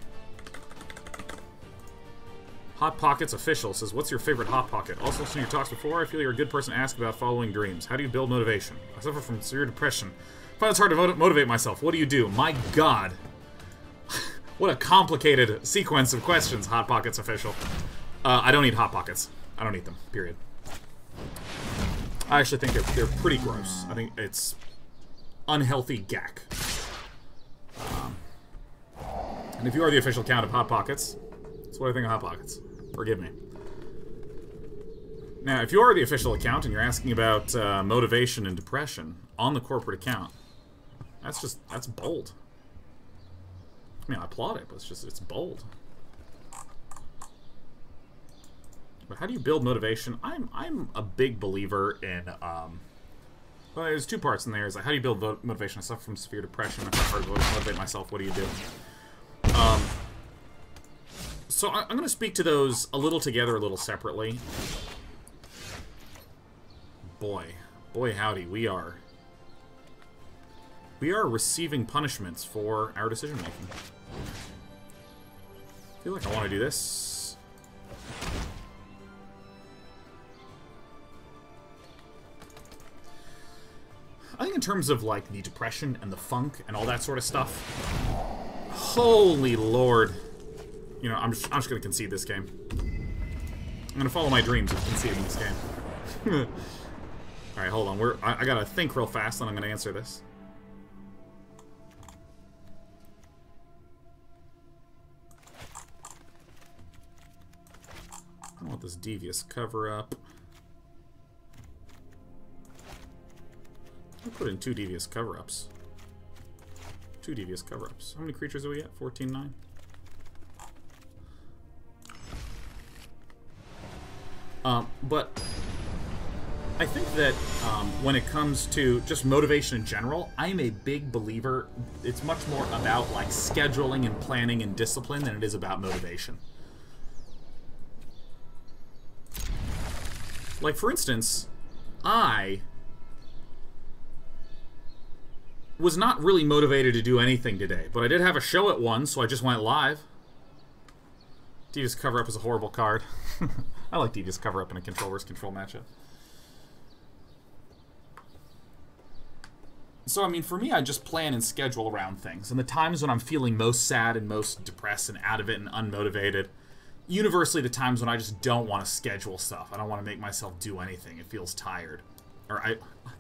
Hot Pockets Official says, what's your favorite Hot Pocket? Also, listening to your talks before, I feel you're a good person to ask about following dreams. How do you build motivation? I suffer from severe depression. I find it's hard to motivate myself. What do you do? My God. What a complicated sequence of questions, Hot Pockets Official. I don't eat Hot Pockets. I don't eat them, period. I actually think they're pretty gross. I think it's unhealthy gack. And if you are the official account of Hot Pockets, that's what I think of Hot Pockets. Forgive me. Now, if you are the official account and you're asking about motivation and depression on the corporate account, that's bold. I mean, I applaud it, but it's bold. But how do you build motivation? I'm a big believer in, well, there's two parts in there. Is like, how do you build motivation? I suffer from severe depression. If I'm hard to motivate myself, what do you do? So I'm going to speak to those a little together, a little separately. Boy howdy, we are receiving punishments for our decision making. I feel like I want to do this. I think in terms of like the depression and the funk and all that sort of stuff, holy lord. You know, I'm just going to concede this game. I'm going to follow my dreams of conceding this game. Alright, hold on. I got to think real fast, and I'm going to answer this. I want this devious cover-up. I'll put in 2 devious cover-ups. 2 devious cover-ups. How many creatures do we get? 14-9? But I think that when it comes to just motivation in general, I'm a big believer. It's much more about like scheduling and planning and discipline than it is about motivation. Like, for instance, I was not really motivated to do anything today, but I did have a show at 1, so I just went live. Devious Cover-Up is a horrible card. I like Devious Cover-Up in a control versus control matchup. So, I mean, for me, I just plan and schedule around things. And the times when I'm feeling most sad and most depressed and out of it and unmotivated, universally the times when I just don't want to schedule stuff. I don't want to make myself do anything. It feels tired.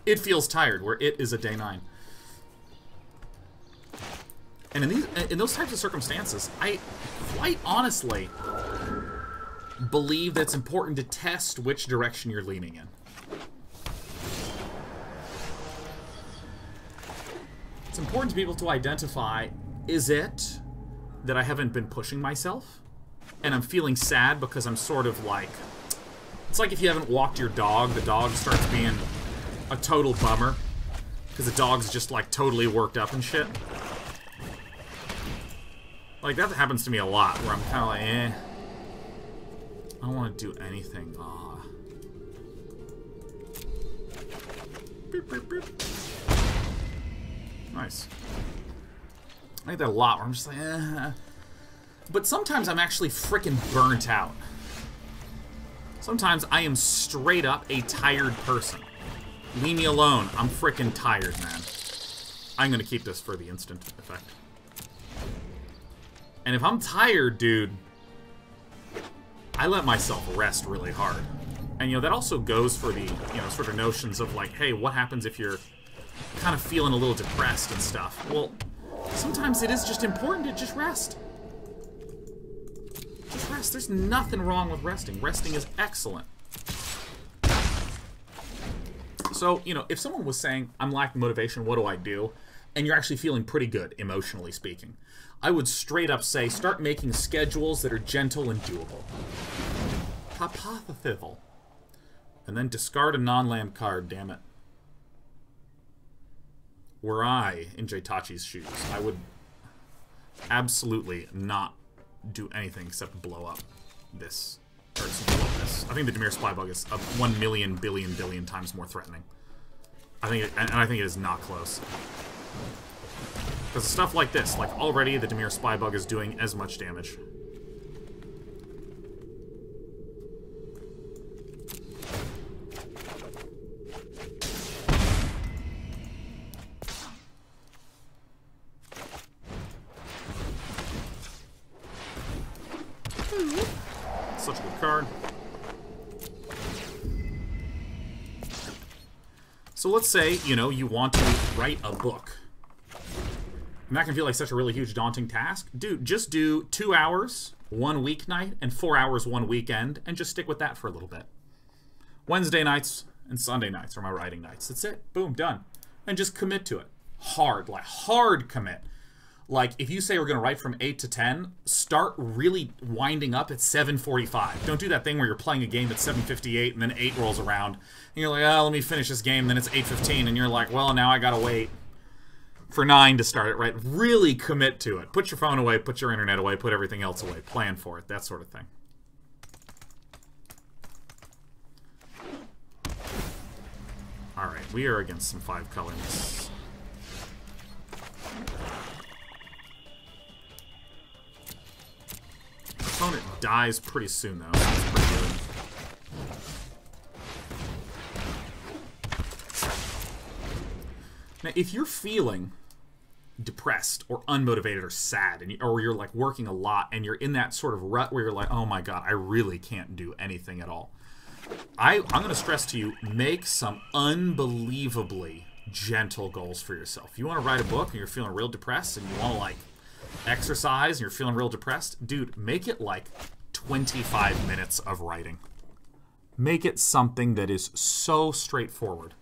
It feels tired, where it is a day 9. And in those types of circumstances, I quite honestly believe that it's important to test which direction you're leaning in. It's important to be able to identify, is it that I haven't been pushing myself? And I'm feeling sad because I'm sort of like... It's like if you haven't walked your dog, the dog starts being a total bummer. Because the dog's just like totally worked up and shit. Like, that happens to me a lot, where I'm kind of like, eh. I don't want to do anything. Aw. Beep, beep, beep. Nice. I think that a lot where I'm just like, eh. But sometimes I'm actually freaking burnt out. Sometimes I am straight up a tired person. Leave me alone. I'm freaking tired, man. I'm gonna keep this for the instant effect. And if I'm tired, dude, I let myself rest really hard. And, you know, that also goes for the, you know, sort of notions of, like, hey, what happens if you're kind of feeling a little depressed and stuff? Well, sometimes it is just important to just rest. Just rest. There's nothing wrong with resting. Resting is excellent. So, you know, if someone was saying, I'm lacking motivation, what do I do? And you're actually feeling pretty good, emotionally speaking, I would straight up say, start making schedules that are gentle and doable. Hypothetical. And then discard a non-land card, damn it. Were I in Jaitachi's shoes, I would absolutely not do anything except blow up this. Or blow up this. I think the Dimir Spybug is 1 million billion times more threatening. I think it is not close. Because stuff like this, like already the Dimir Spybug is doing as much damage. Such a good card. So let's say, you know, you want to write a book. And that can feel like such a really huge, daunting task. Dude, just do 2 hours, 1 weeknight, and 4 hours 1 weekend, and just stick with that for a little bit. Wednesday nights and Sunday nights are my writing nights. That's it. Boom, done. And just commit to it. Hard, like hard commit. Like, if you say we're going to write from 8 to 10, start really winding up at 7:45. Don't do that thing where you're playing a game at 7:58 and then 8 rolls around. And you're like, oh, let me finish this game, and then it's 8:15, and you're like, well, now I got to wait for 9 to start it, right? Really commit to it. Put your phone away, put your internet away, put everything else away. Plan for it, that sort of thing. Alright, we are against some 5-colorness. Opponent dies pretty soon, though. That's pretty good. Now, if you're feeling depressed or unmotivated or sad, and or you're like working a lot and you're in that sort of rut where you're like, oh my god, I really can't do anything at all, I'm going to stress to you, make some unbelievably gentle goals for yourself. If you want to write a book and you're feeling real depressed and you want to like exercise and you're feeling real depressed, dude, make it like 25 minutes of writing. Make it something that is so straightforward.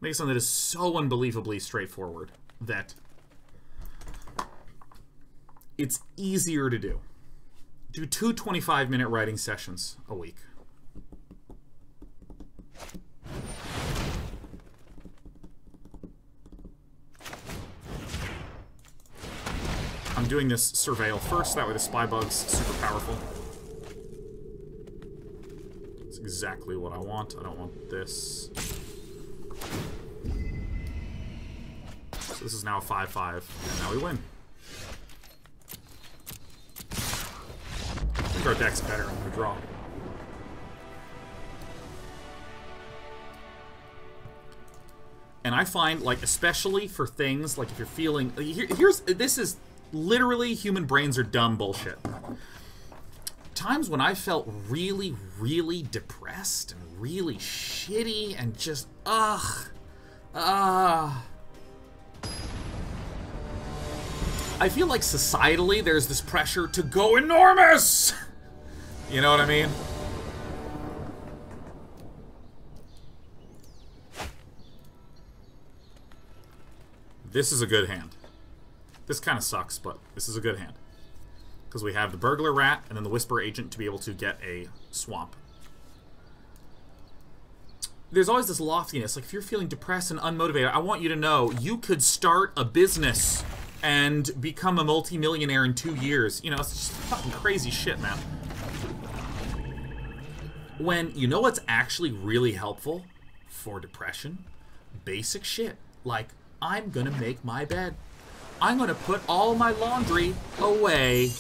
Make something that is so unbelievably straightforward that it's easier to do. Do 2 25-minute writing sessions a week. I'm doing this surveil first, that way the Spybug's super powerful. That's exactly what I want. I don't want this. So this is now a 5-5, and now we win. I think our deck's better. I'm gonna draw. And I find, like, especially for things, like, if you're feeling... This is literally human brains are dumb bullshit. Times when I felt really, really depressed and really shitty and just, I feel like societally there's this pressure to go enormous! You know what I mean? This is a good hand. This kind of sucks, but this is a good hand. Because we have the Burglar Rat and then the Whisper Agent to be able to get a swamp. There's always this loftiness. Like, if you're feeling depressed and unmotivated, I want you to know you could start a business and become a multi-millionaire in 2 years. You know, it's just fucking crazy shit, man. When, you know what's actually really helpful for depression? Basic shit. Like, I'm gonna make my bed. I'm gonna put all my laundry away.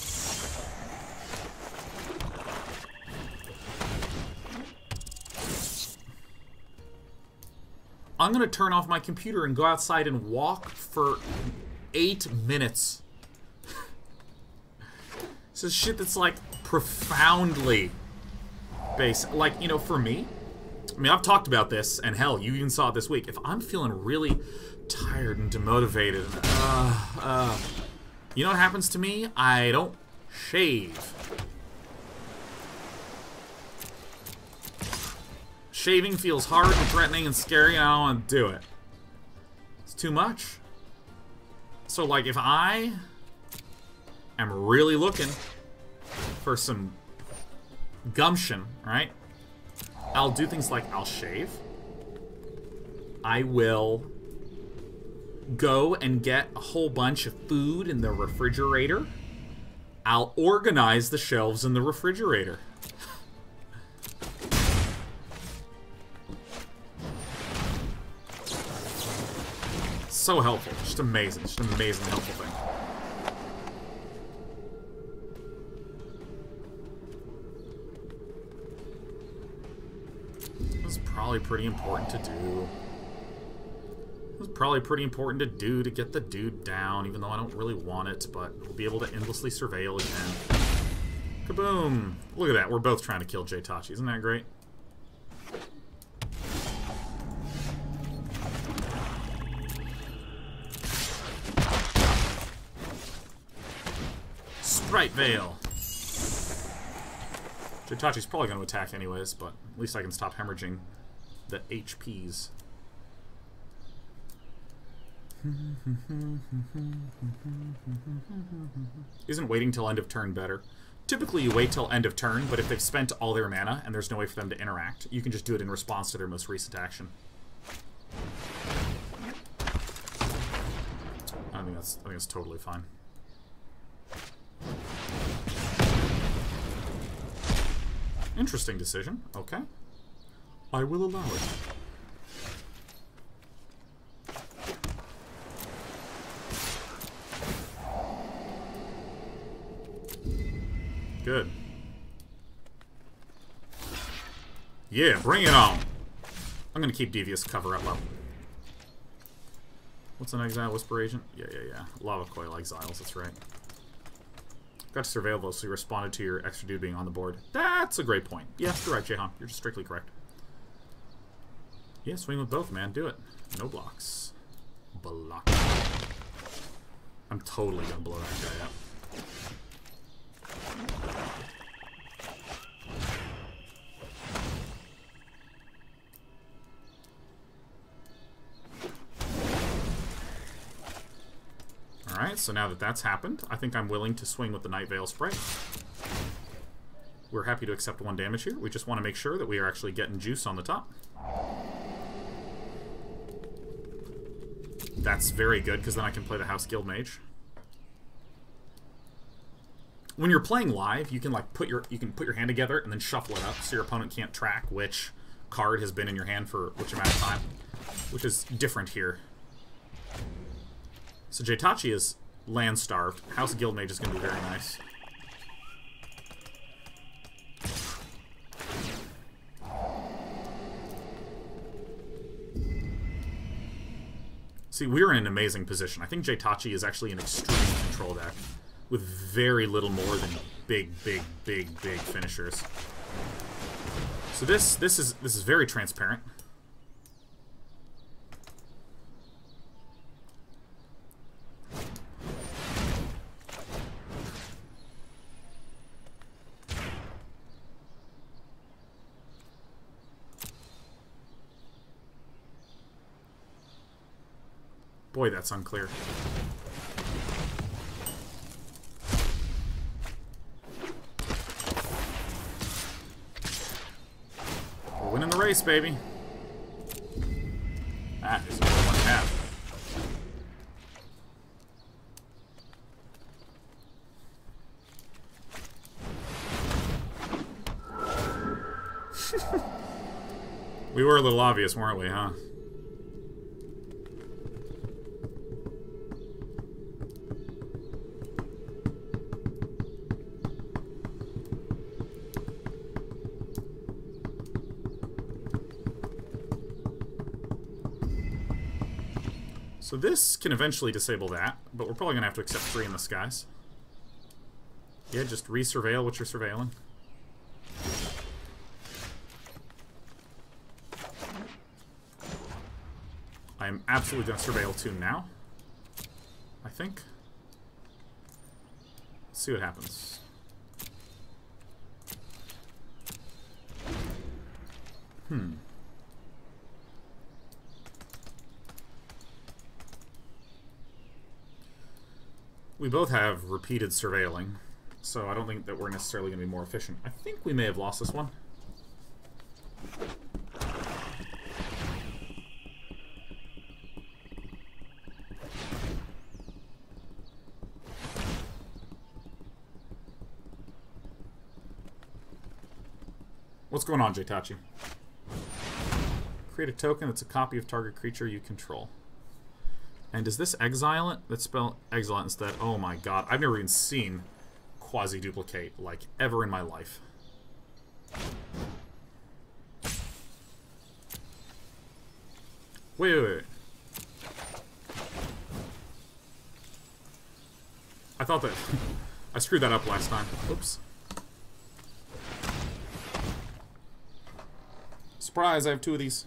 I'm gonna turn off my computer and go outside and walk for 8 minutes. This is shit that's like profoundly basic. Like, you know, for me, I mean, I've talked about this, and hell, you even saw it this week. If I'm feeling really tired and demotivated, you know what happens to me? I don't shave. Shaving feels hard and threatening and scary, and I don't want to do it. It's too much. So, like, if I am really looking for some gumption, right? I'll do things like I'll shave. I will go and get a whole bunch of food in the refrigerator. I'll organize the shelves in the refrigerator. So helpful. Just amazing. Just an amazing helpful thing. This is probably pretty important to do. This is probably pretty important to do to get the dude down, even though I don't really want it, but we'll be able to endlessly surveil again. Kaboom! Look at that. We're both trying to kill J-Tachi. Isn't that great? Sprite Veil. J-Tachi's probably going to attack anyways, but at least I can stop hemorrhaging the HPs. Isn't waiting till end of turn better? Typically you wait till end of turn, but if they've spent all their mana and there's no way for them to interact, you can just do it in response to their most recent action. I think that's totally fine. Interesting decision. Okay. I will allow it. Good. Yeah, bring it on. I'm gonna keep Devious cover up level. What's an Exile Whisper Agent? Yeah. Lava Coil Exiles, that's right. Got to surveil those, so you responded to your extra dude being on the board. That's a great point. Yes, you're right, Jahan. You're just strictly correct. Yeah, swing with both, man. Do it. No blocks. Block. I'm totally gonna blow that guy up. Alright, so now that that's happened, I think I'm willing to swing with the Night Veil Sprite. We're happy to accept 1 damage here. We just want to make sure that we are actually getting juice on the top. That's very good, because then I can play the House Guild Mage. When you're playing live, you can like put your hand together and then shuffle it up, so your opponent can't track which card has been in your hand for which amount of time, which is different here. So J-Tachi is land starved. House Guild Mage is going to be very nice. See, we're in an amazing position. I think J-Tachi is actually an extreme control deck with very little more than big finishers. So this is very transparent. Boy, that's unclear. We're winning the race, baby. That is a good one to have. We were a little obvious, weren't we, huh? So this can eventually disable that, but we're probably going to have to accept 3 in the skies. Yeah, just resurveil what you're surveilling. I'm absolutely going to surveil 2 now, I think. Let's see what happens. We both have repeated surveilling, so I don't think that we're necessarily going to be more efficient. I think we may have lost this one. What's going on, Jtachi? Create a token that's a copy of target creature you control. And does this exile it? Let's spell exile it instead. Oh my god, I've never even seen quasi-duplicate, like, ever in my life. Wait. I thought that... I screwed that up last time. Oops. Surprise, I have 2 of these.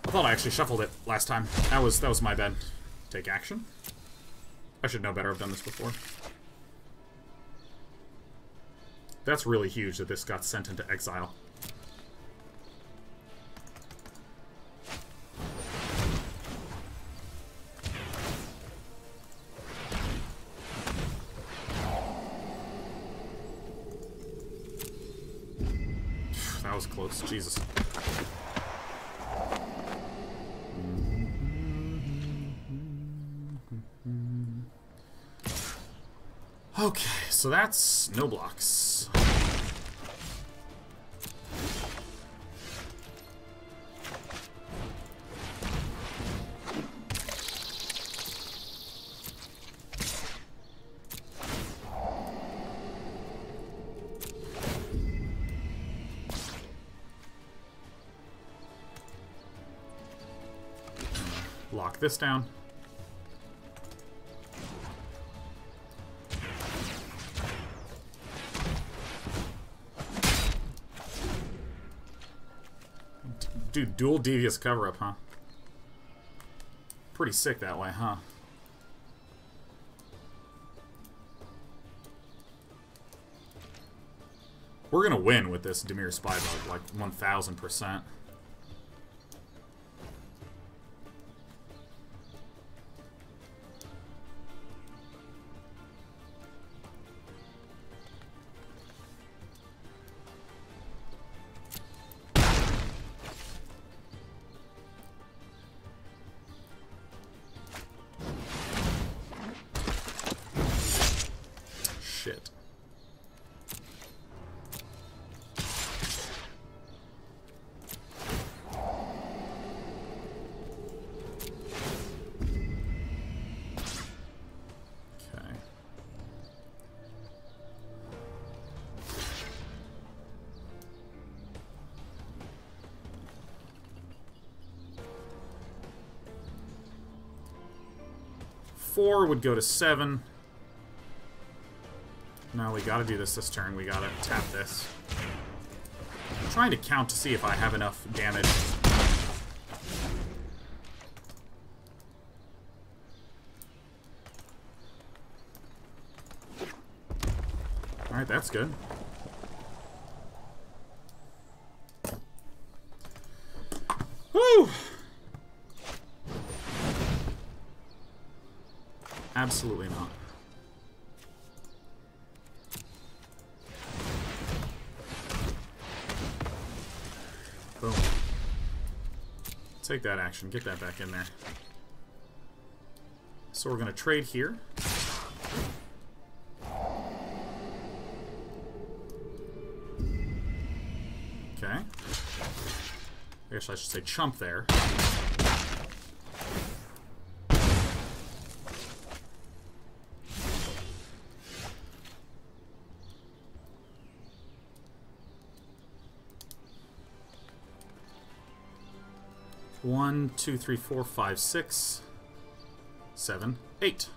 I thought I actually shuffled it last time. That was my bad. Take action. I should know better. I've done this before. That's really huge that this got sent into exile. That was close. Jesus. Okay, so that's no blocks. Lock this down. Dude, dual devious cover-up, huh? Pretty sick that way, huh? We're gonna win with this Dimir Spybug, like 1000%. Shit. Okay. Four would go to 7. No, we gotta do this turn. We gotta tap this. I'm trying to count to see if I have enough damage. Alright, that's good. Woo! Absolutely not. Boom. Take that action. Get that back in there. So we're going to trade here. Okay. I guess I should say chump there. One, two, three, four, five, 6, 7, 8.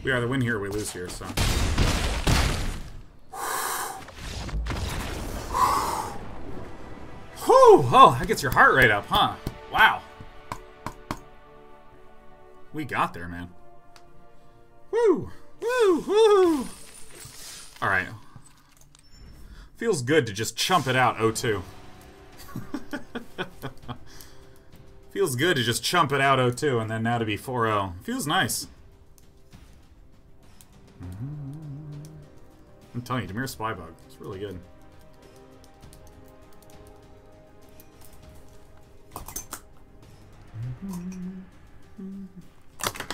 We either win here or we lose here, so. Whew! Oh, that gets your heart rate up, huh? Wow. We got there, man. Woo! Woo! Woo! Alright. Feels good to just chump it out 0-2. Feels good to just chump it out 0-2 and then now to be 4-0. Feels nice. I'm telling you, Dimir Spybug. It's really good.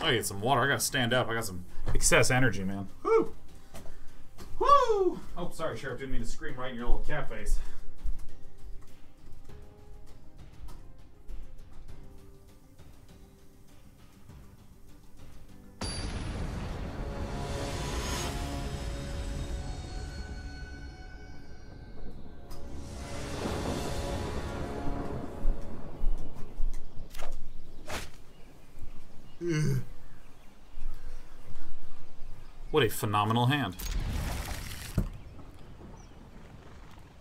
I get some water. I gotta stand up. I got some excess energy, man. Woo! Woo! Oh, sorry, Sheriff. Didn't mean to scream right in your little cat face. What a phenomenal hand.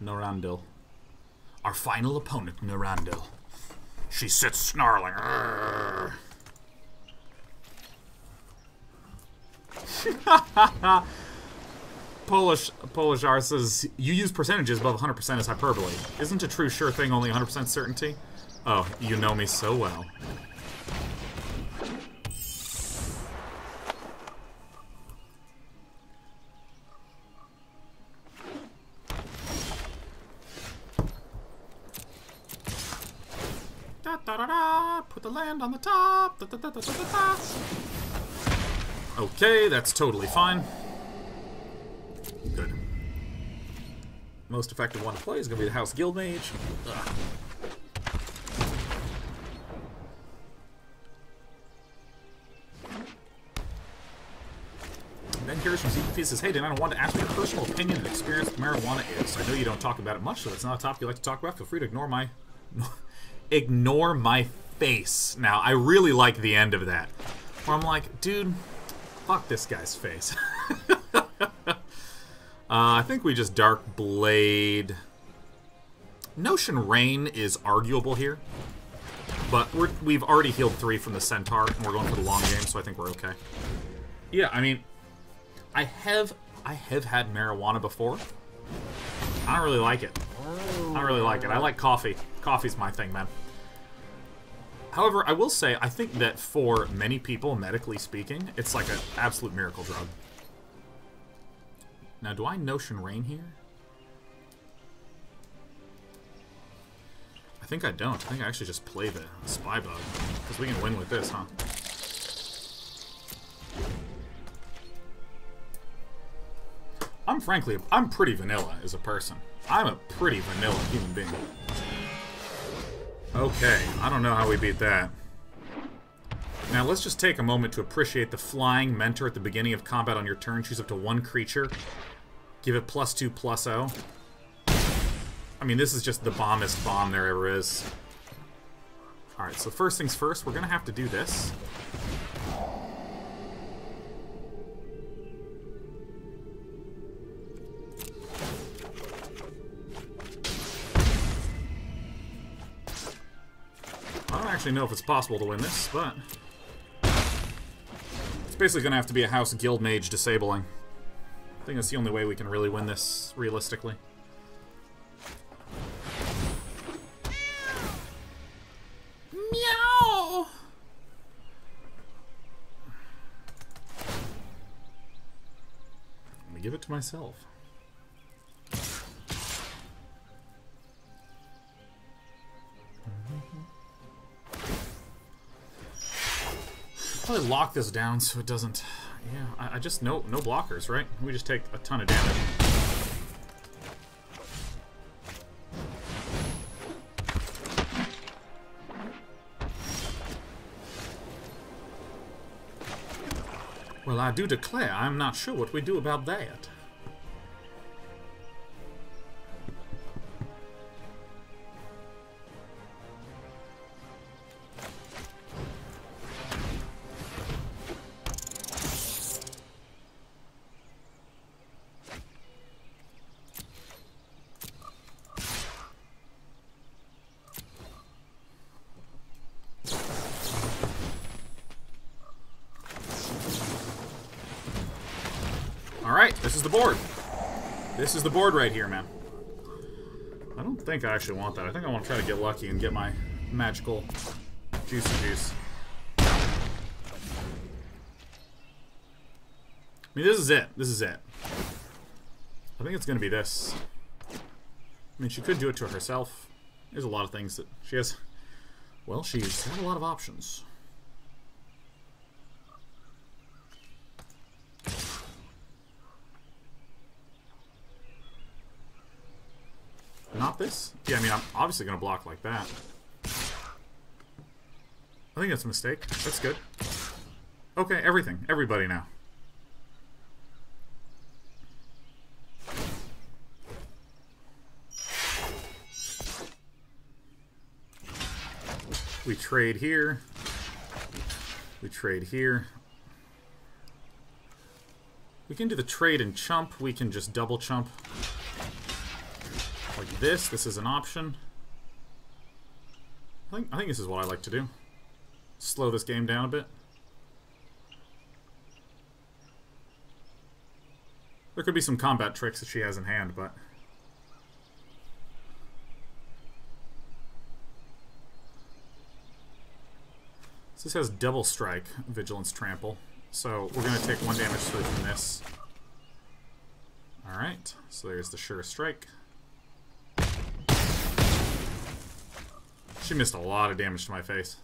Norandil. Our final opponent, Norandil. She sits snarling. Polish R says, you use percentages above 100% as hyperbole. Isn't a true sure thing only 100% certainty? Oh, you know me so well. Put the land on the top. Okay, that's totally fine. Good. Most effective one to play is going to be the House Guild Mage. Ugh. Ben Curious from ZPP says, hey Dan, I want to ask what your personal opinion and experience with marijuana is. I know you don't talk about it much, so it's not a topic you like to talk about. Feel free to ignore my... ignore my face. Now, I really like the end of that. Where I'm like, dude, fuck this guy's face. I think we just Dark Blade. Notion Rain is arguable here. But we've already healed 3 from the Centaur, and we're going for the long game, so I think we're okay. Yeah, I mean, I have had marijuana before. I don't really like it. I don't really like it. I like coffee. Coffee's my thing, man. However, I will say, I think that for many people, medically speaking, it's like an absolute miracle drug. Now, do I Notion Rain here? I think I don't. I think I actually just play the Spybug. Because we can win with this, huh? I'm pretty vanilla as a person. I'm a pretty vanilla human being. Okay, I don't know how we beat that. Now, let's just take a moment to appreciate the Flying Mentor at the beginning of combat on your turn. Choose up to 1 creature. Give it +2/+0. I mean, this is just the bombest bomb there ever is. Alright, so first things first, we're going to have to do this. I don't actually know if it's possible to win this, but it's basically going to have to be a House Guild Mage disabling. I think that's the only way we can really win this realistically. to myself. Probably lock this down so it doesn't... Yeah, I just... No blockers, right? We just take a ton of damage. Well, I do declare, I'm not sure what we do about that. Alright, this is the board. This is the board right here, man. I don't think I actually want that. I think I want to try to get lucky and get my magical juicy juice. I mean, this is it. This is it. I think it's going to be this. I mean, she could do it to herself. There's a lot of things that she has. Well, she's had a lot of options. Not this? Yeah, I mean, I'm obviously going to block like that. I think that's a mistake. That's good. Okay, everything. Everybody now. We trade here. We trade here. We can do the trade and chump. We can just double chump. Like this. This is an option. I think this is what I like to do. Slow this game down a bit. There could be some combat tricks that she has in hand, but... This has double strike, vigilance, trample. So we're going to take 1 damage through from this. Alright, so there's the sure strike. She missed a lot of damage to my face.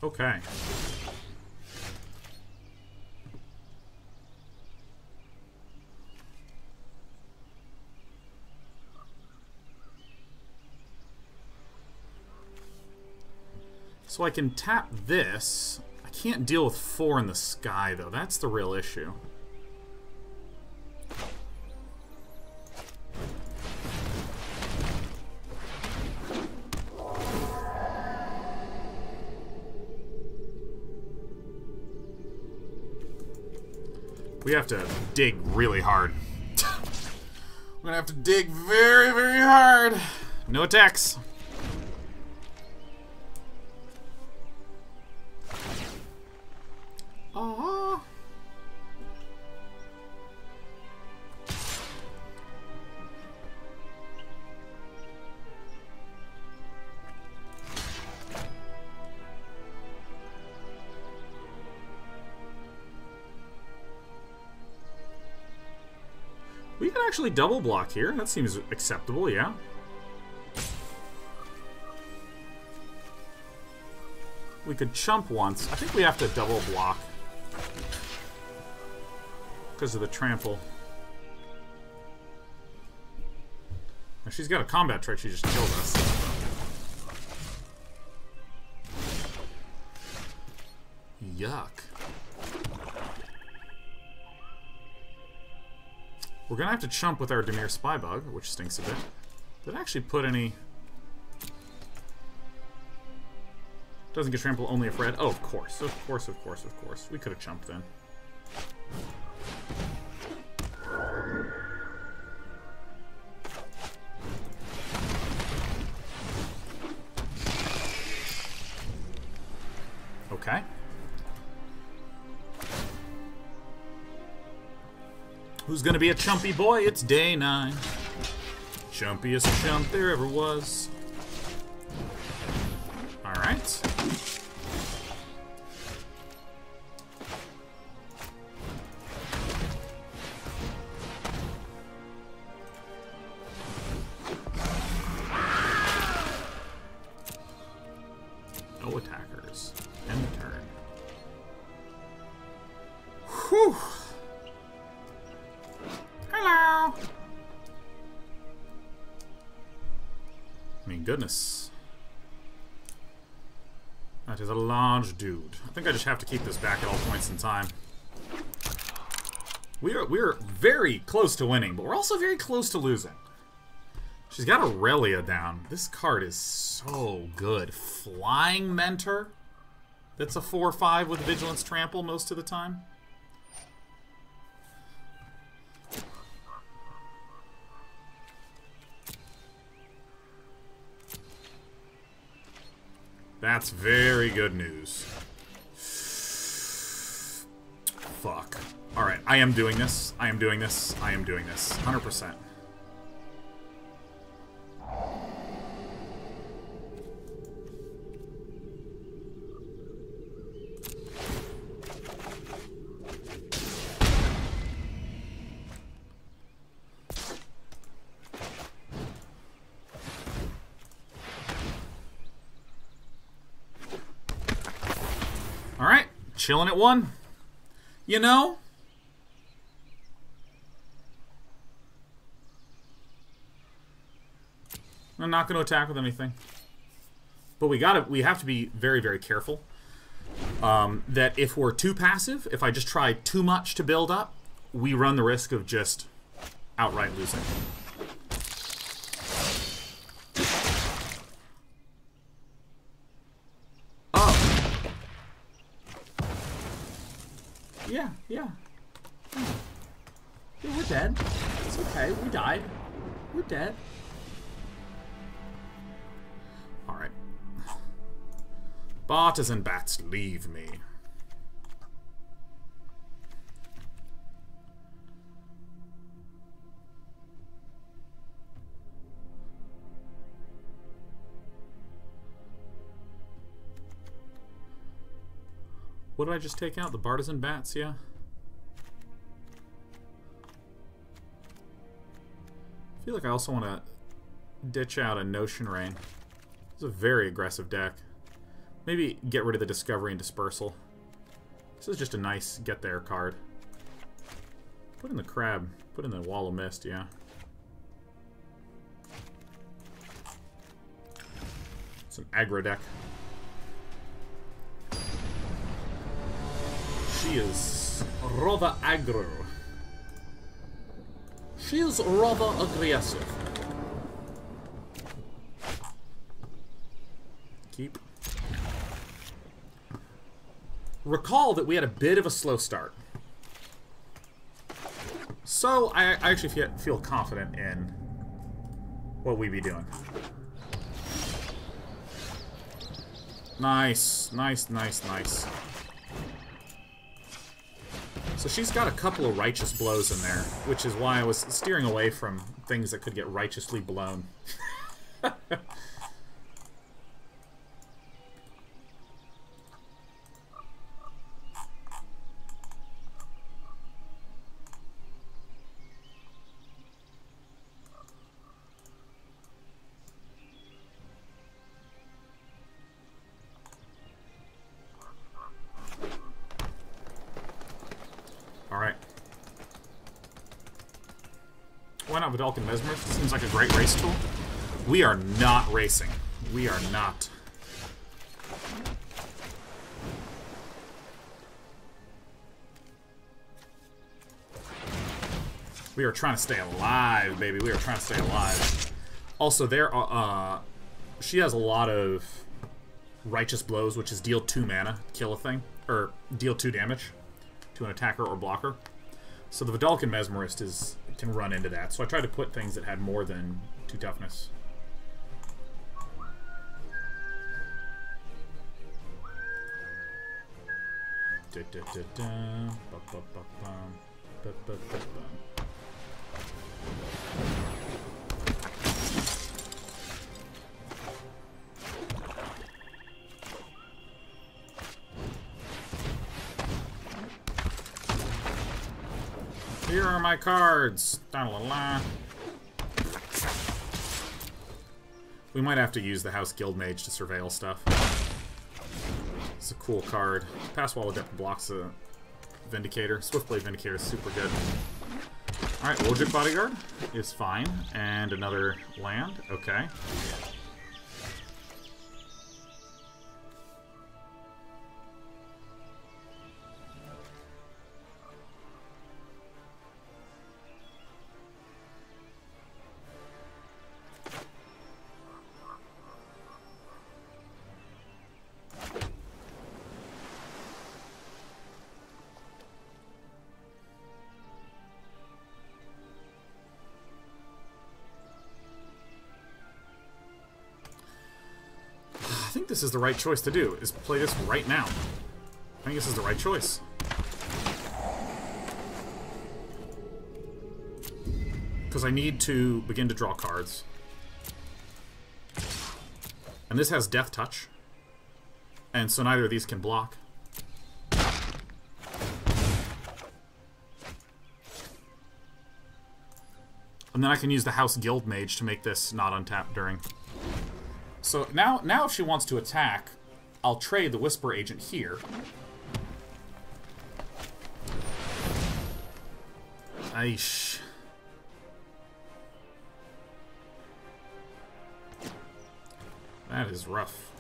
Okay. So I can tap this. I can't deal with 4 in the sky, though. That's the real issue. We have to dig really hard. We're gonna have to dig very, very hard. No attacks. Aww. We can actually double block here. That seems acceptable, yeah. We could chump once. I think we have to double block because of the trample. Now she's got a combat trick. She just killed us. Yuck. We're gonna have to chump with our Dimir Spybug, which stinks a bit. Did it actually put any... Doesn't get trample, only if red. Oh, of course. Of course, of course, of course. We could have chumped then. Okay. Who's gonna be a chumpy boy? It's day 9. Chumpiest chump there ever was. Alright. No attackers. End the turn. Whew. Hello. I mean, goodness. That is a large dude. I think I just have to keep this back at all points in time. We're very close to winning, but we're also very close to losing. She's got Aurelia down. This card is so good. Flying Mentor. That's a 4/5 with Vigilance Trample most of the time. That's very good news. Fuck. Alright, I am doing this. I am doing this. I am doing this. 100%. Alright, chilling at 1. You know? I'm not going to attack with anything. But we have to be very, very careful. That if we're too passive, if I just try too much to build up, we run the risk of just outright losing. Yeah. Yeah, we're dead. It's okay. We died. We're dead. Alright. Barters and bats, leave me. What did I just take out? The Bartisan Bats, yeah? I feel like I also want to ditch out a Notion Rain. It's a very aggressive deck. Maybe get rid of the Discovery and Dispersal. This is just a nice get there card. Put in the Crab. Put in the Wall of Mist, yeah. It's an aggro deck. She is rather aggro. She is rather aggressive. Keep. Recall that we had a bit of a slow start. So, I actually feel confident in what we'd be doing. Nice. Nice, nice, nice. So she's got a couple of righteous blows in there, which is why I was steering away from things that could get righteously blown. Alright. Why not Vidalcan Mesmerist? Seems like a great race tool. We are not racing. We are not. We are trying to stay alive, baby. We are trying to stay alive. Also, she has a lot of righteous blows, which is deal 2 mana, kill a thing, or deal 2 damage to an attacker or blocker. So the Vidalcan Mesmerist can run into that. So I tried to put things that had more than 2 toughness. Da, da, da, da. Ba, ba, ba, ba. Ba, ba, ba, ba. Here are my cards. Da-la-la. We might have to use the House Guildmage to surveil stuff. It's a cool card. Passwall Adept blocks a Vindicator. Swiftblade Vindicator is super good. Alright, Wojak Bodyguard is fine. And another land. Okay. I think this is the right choice to do, is play this right now. I think this is the right choice. Because I need to begin to draw cards. And this has Death Touch. And so neither of these can block. And then I can use the House Guildmage to make this not untap during. So now if she wants to attack, I'll trade the Whisper Agent here. Aish. That is rough.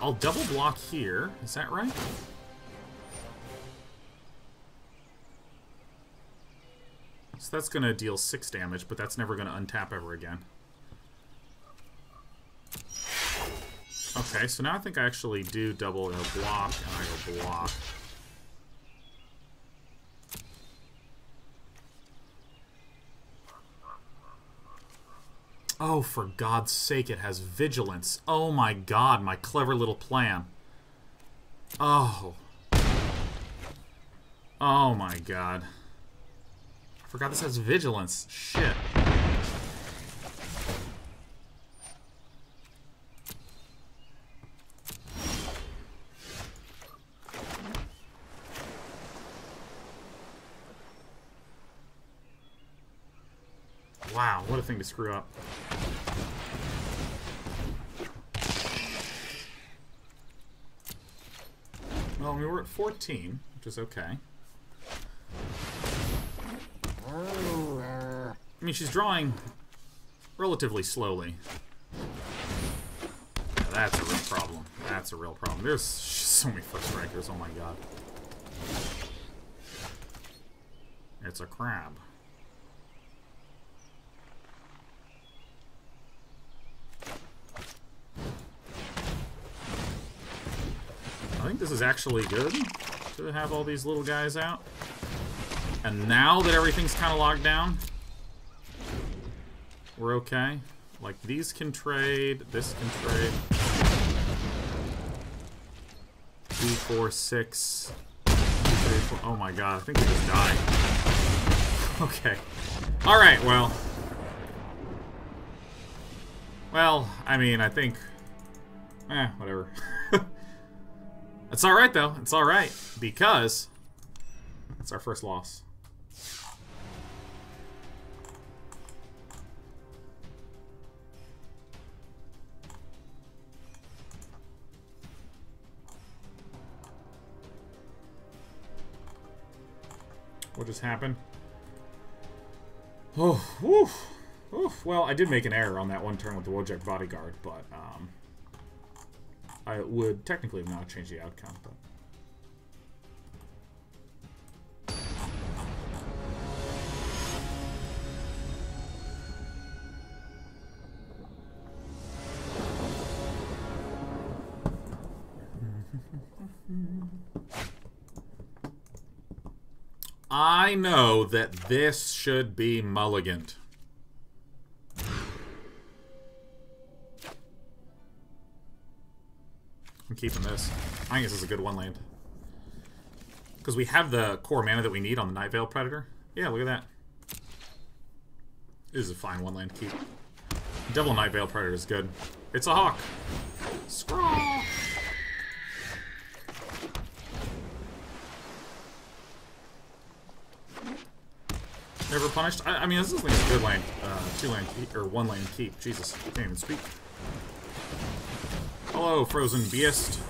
I'll double block here. Is that right? So that's going to deal 6 damage, but that's never going to untap ever again. Okay, so now I think I actually do double block, and I go block. Oh, for God's sake, it has Vigilance. Oh my God, my clever little plan. Oh. Oh my God. I forgot this has Vigilance. Shit. Wow, what a thing to screw up. Well, we were at 14, which is okay. I mean, she's drawing relatively slowly. Yeah, that's a real problem. That's a real problem. There's so many Foot Strikers, oh my God. It's a crab. I think this is actually good to have all these little guys out. And now that everything's kind of locked down, we're okay. Like, these can trade, this can trade. 2, 4, 6. 2, 3, 4. Oh my God, I think we just died. Okay. Alright, well. Well, I mean, I think... whatever. It's alright, though. It's alright. Because it's our first loss. What just happened? Oh, woof. Oof. Well, I did make an error on that one turn with the Wojak Bodyguard, but I would technically have not changed the outcome, but... I know that this should be mulliganed. I'm keeping this. I think this is a good one land. Because we have the core mana that we need on the Night Veil Predator. Yeah, look at that. This is a fine one land keep. Devil Night Veil Predator is good. It's a hawk. Scrawl! Never punished? I mean, this is like a good lane. 2-lane keep, or 1-lane keep. Jesus, I can't even speak. Hello, Frozen Beast.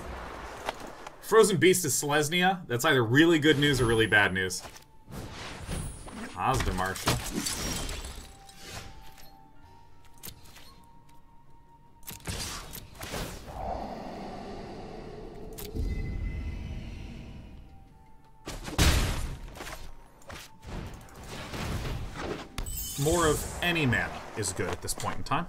Frozen Beast is Selesnya. That's either really good news or really bad news. Asda Marshall. More of any mana is good at this point in time.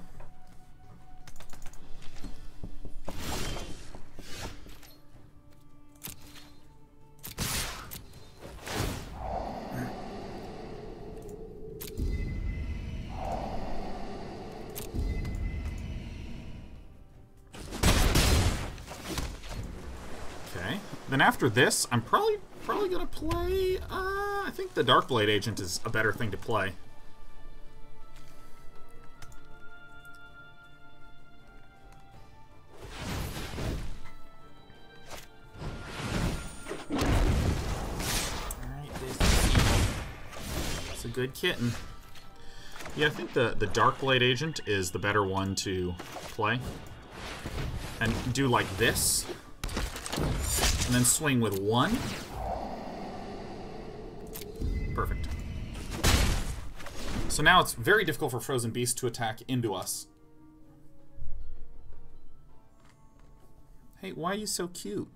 Okay. Then after this, I'm probably gonna play. I think the Darkblade Agent is a better thing to play. Good kitten. Yeah, I think the Darkblade Agent is the better one to play. And do like this. And then swing with 1. Perfect. So now it's very difficult for Frozen Beast to attack into us. Hey, why are you so cute?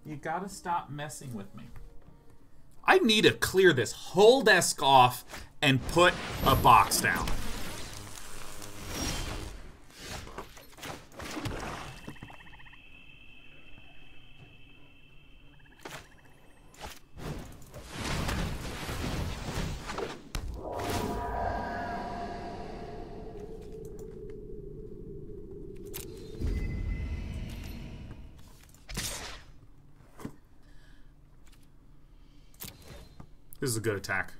You gotta stop messing with me. I need to clear this whole desk off and put a box down. This is a good attack.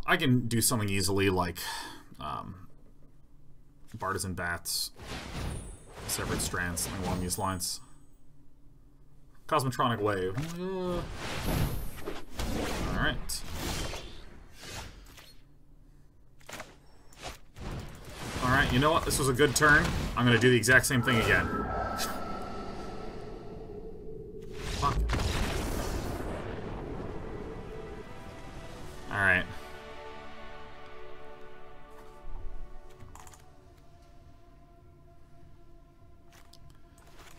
I can do something easily like Bartizan Bats, Severed Strands, something along these lines. Cosmotronic Wave. Alright. Alright, you know what? This was a good turn. I'm gonna do the exact same thing again. Fuck. Alright.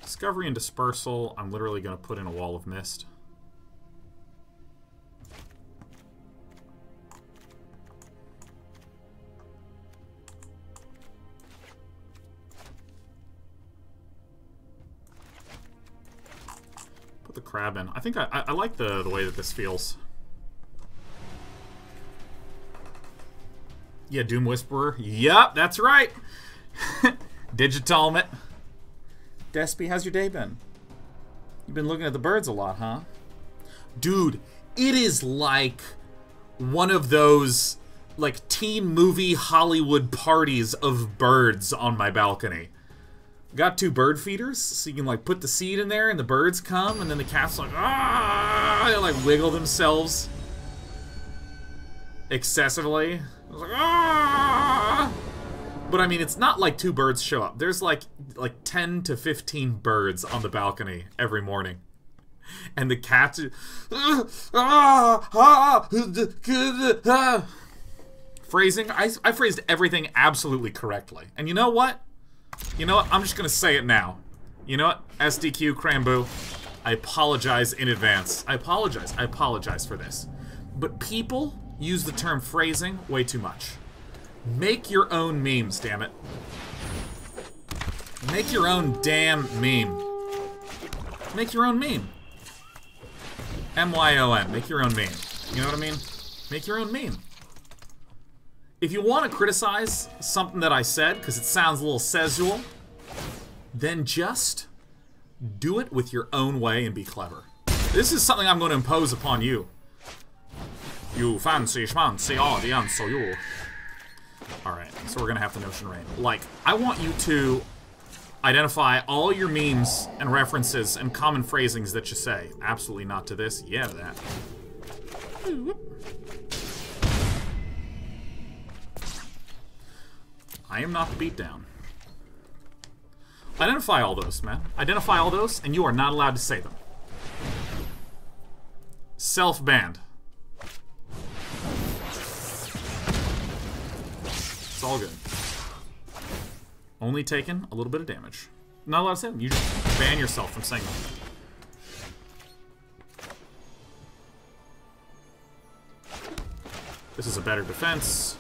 Discovery and Dispersal. I'm literally gonna put in a Wall of Mist. The crab in. I think I like the way that this feels. Yeah, Doom Whisperer. Yup, that's right. Digitalmit. Despy, how's your day been? You've been looking at the birds a lot, huh? Dude, it is like one of those like teen movie Hollywood parties of birds on my balcony. Got 2 bird feeders, so you can like put the seed in there and the birds come, and then the cats like, ah, they like wiggle themselves excessively. I was like, ah! But I mean, it's not like 2 birds show up. There's like 10 to 15 birds on the balcony every morning. And the cats are, phrasing, I phrased everything absolutely correctly. And you know what? You know what? I'm just gonna say it now. You know what? SDQ Crambu, I apologize in advance. I apologize for this. But people use the term phrasing way too much. Make your own memes, damn it. Make your own damn meme. Make your own meme. M-Y-O-N. Make your own meme. You know what I mean? Make your own meme. If you want to criticize something that I said, because it sounds a little sexual, then just do it with your own way and be clever. This is something I'm going to impose upon you. You fancy schmancy audience, so you. Alright, so we're going to have the Notion Rain. Like, I want you to identify all your memes and references and common phrasings that you say. Absolutely not to this. Yeah, to that. I am not the beatdown. Identify all those, man. Identify all those, and you are not allowed to say them. Self-banned. It's all good. Only taken a little bit of damage. Not allowed to say them. You just ban yourself from saying them. This is a better defense.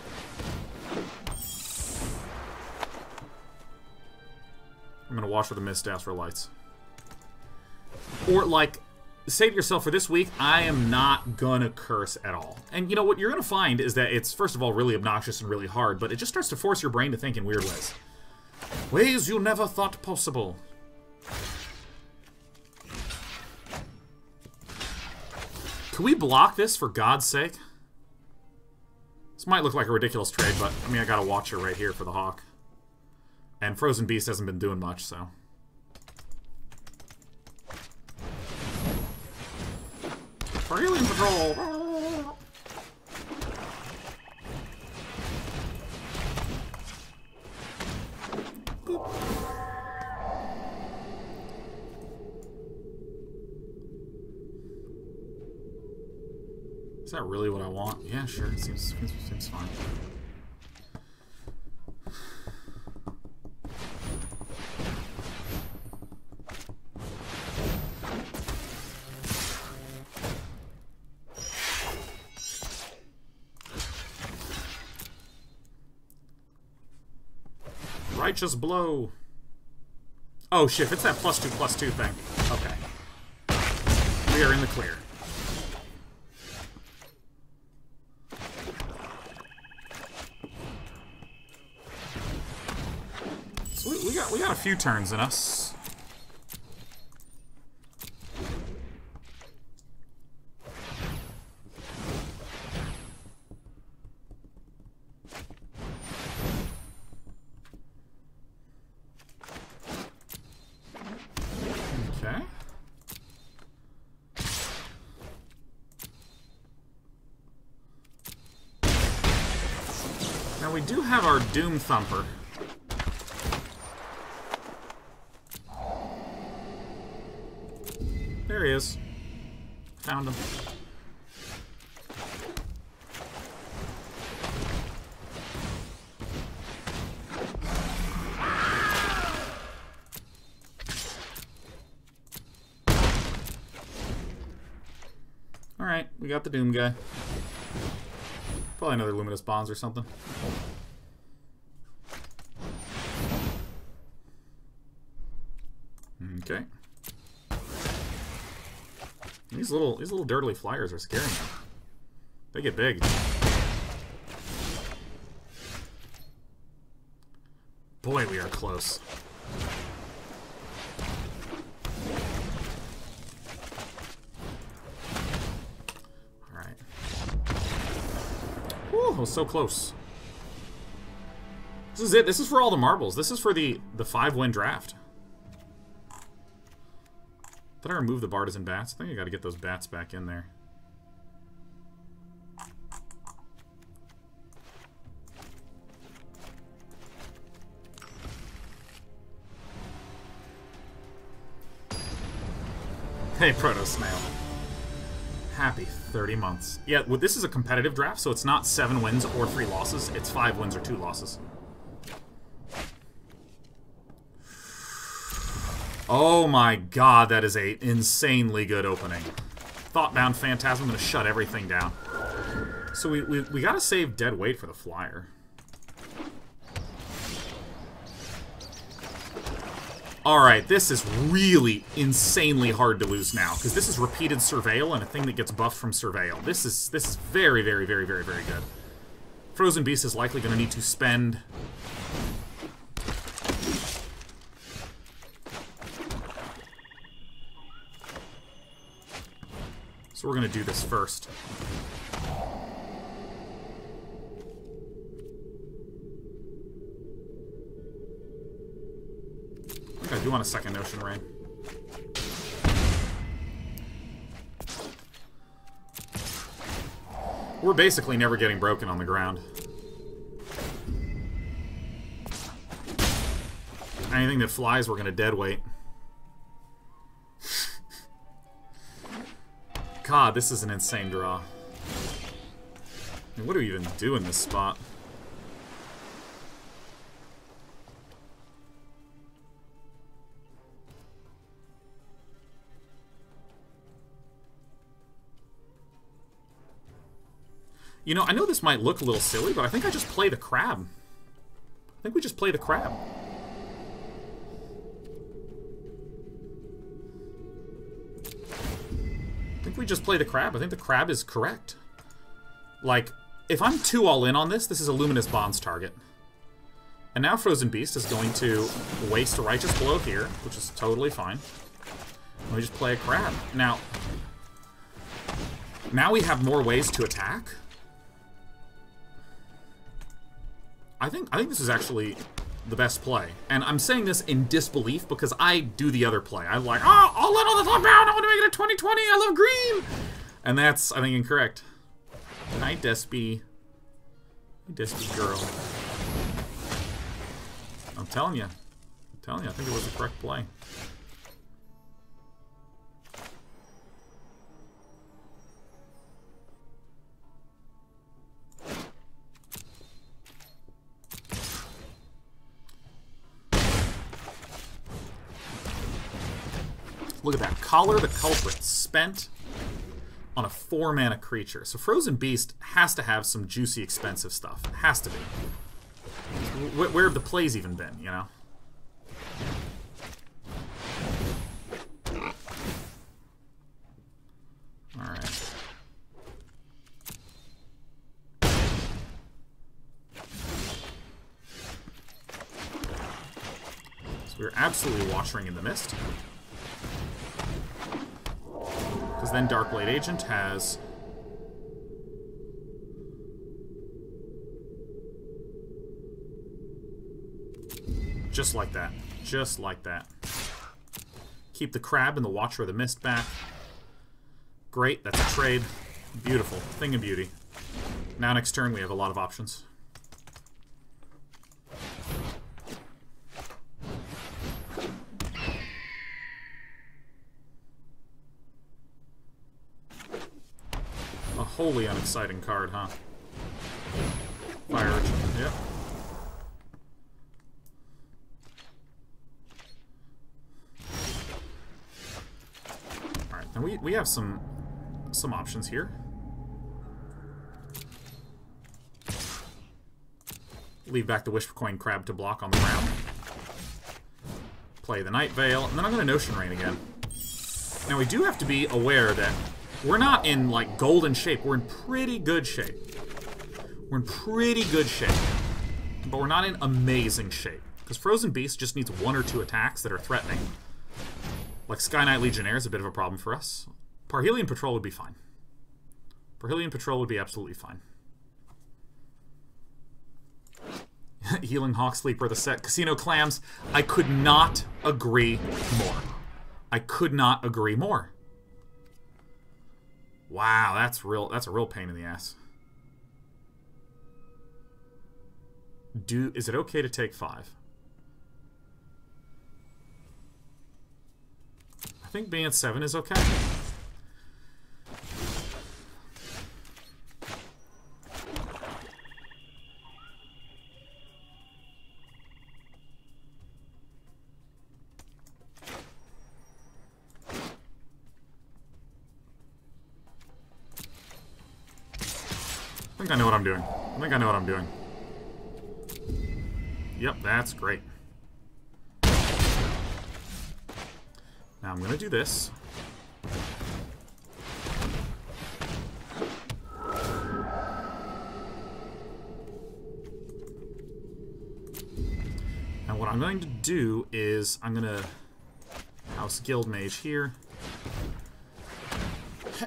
I'm gonna watch for the misstaffs for lights. Or, like, say to yourself, for this week, I am not gonna curse at all. And you know what you're gonna find is that it's, first of all, really obnoxious and really hard, but it just starts to force your brain to think in weird ways. Ways you never thought possible. Can we block this, for God's sake? This might look like a ridiculous trade, but, I mean, I got a watcher right here for the Hawk. And Frozen Beast hasn't been doing much, so. For Alien Patrol! Boop. Is that really what I want? Yeah, sure. It seems fine. Righteous blow. Oh shit, it's that +2/+2 thing. Okay. We are in the clear. So we got a few turns in us. We do have our Doom Thumper. There he is. Found him. Alright, we got the Doom guy. Probably another Luminous Bonds or something. Okay. These little dirtly flyers are scaring me. They get big. Boy, we are close. Alright. Whew, I was so close. This is it. This is for all the marbles. This is for the 5-win draft. Did I remove the Bartizan Bats? I think I gotta get those bats back in there. Hey, Proto Snail. Happy 30 months. Yeah, well, this is a competitive draft, so it's not 7 wins or 3 losses. It's 5 wins or 2 losses. Oh my god, that is a insanely good opening. Thoughtbound Phantasm, I'm gonna shut everything down. So we gotta save dead weight for the flyer. Alright, this is really insanely hard to lose now, because this is repeated Surveil and a thing that gets buffed from Surveil. This is very, very, very, very, very good. Frozen Beast is likely going to need to spend... So we're going to do this first. I think I do want a second Notion Rain. We're basically never getting broken on the ground. Anything that flies, we're going to deadweight. God, this is an insane draw. I mean, what do we even do in this spot? You know, I know this might look a little silly, but I think I just play the crab. I think we just play the crab. I think we just play the crab. I think the crab is correct. Like, if I'm too all in on this, this is a Luminous Bonds target. And now Frozen Beast is going to waste a Righteous Blow here, which is totally fine. And we just play a crab. Now we have more ways to attack. I think this is actually the best play. And I'm saying this in disbelief because I do the other play. I'm like, oh, all in on the top down, I want to make it a 2020, I love green! And that's, I think, incorrect. Night Despy. Despy girl. I'm telling you. I think it was the correct play. Look at that. Collar the Culprit. Spent on a 4-mana creature. So Frozen Beast has to have some juicy, expensive stuff. It has to be. Where have the plays even been, you know? Alright. So we're absolutely Watchering in the Mist. Because then Darkblade Agent has... Just like that. Just like that. Keep the Crab and the Watcher of the Mist back. Great, that's a trade. Beautiful. Thing of beauty. Now next turn we have a lot of options. A wholly unexciting card, huh? Fire Urchin, yep. Alright, now we have some options here. Leave back the Wishcoin Crab to block on the ground. Play the Night Veil, and then I'm going to Notion Rain again. Now we do have to be aware that we're not in, like, golden shape. We're in pretty good shape. We're in pretty good shape. But we're not in amazing shape. Because Frozen Beast just needs 1 or 2 attacks that are threatening. Like Sky Knight Legionnaire is a bit of a problem for us. Parhelion Patrol would be fine. Parhelion Patrol would be absolutely fine. Healing Hawk Sleeper, the set. Casino Clams. I could not agree more. I could not agree more. Wow, that's a real pain in the ass. Is it okay to take 5? I think being at 7 is okay. I think I know what I'm doing. I think I know what I'm doing. Yep, that's great. Now I'm going to do this. And what I'm going to do is I'm going to House Guild Mage here.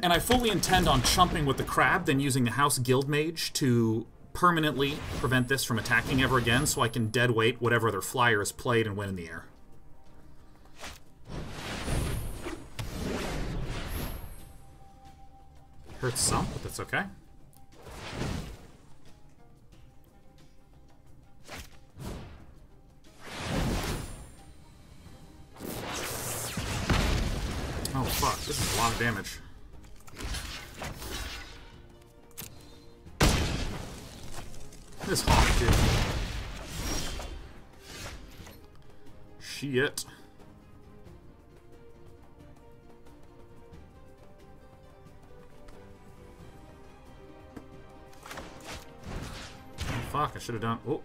And I fully intend on chumping with the crab, then using the House Guild Mage to permanently prevent this from attacking ever again, so I can deadweight whatever other flyer is played and win in the air. Hurts some, but that's okay. Oh fuck, this is a lot of damage. This hawk, dude. Shit. Oh, fuck, I should have done... Oh.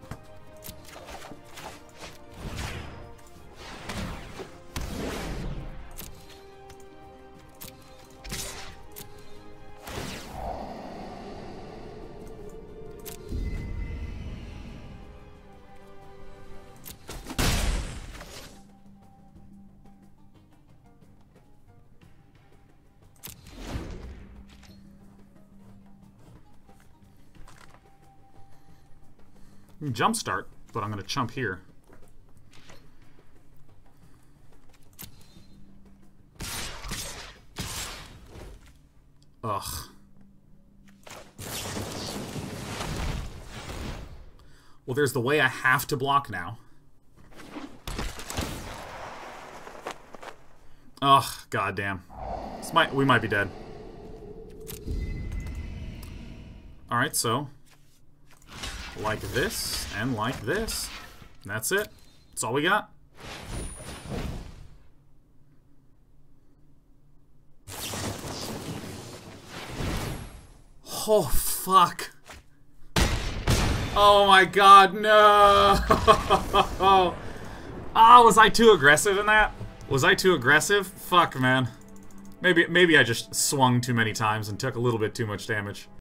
Jump start, but I'm going to chump here. Ugh. Well, there's the way I have to block now. Ugh, goddamn. We might be dead. Alright, so... like this, and like this. That's it. That's all we got. Oh, fuck. Oh my god, no! Oh, was I too aggressive in that? Was I too aggressive? Fuck, man. Maybe I just swung too many times and took a little bit too much damage.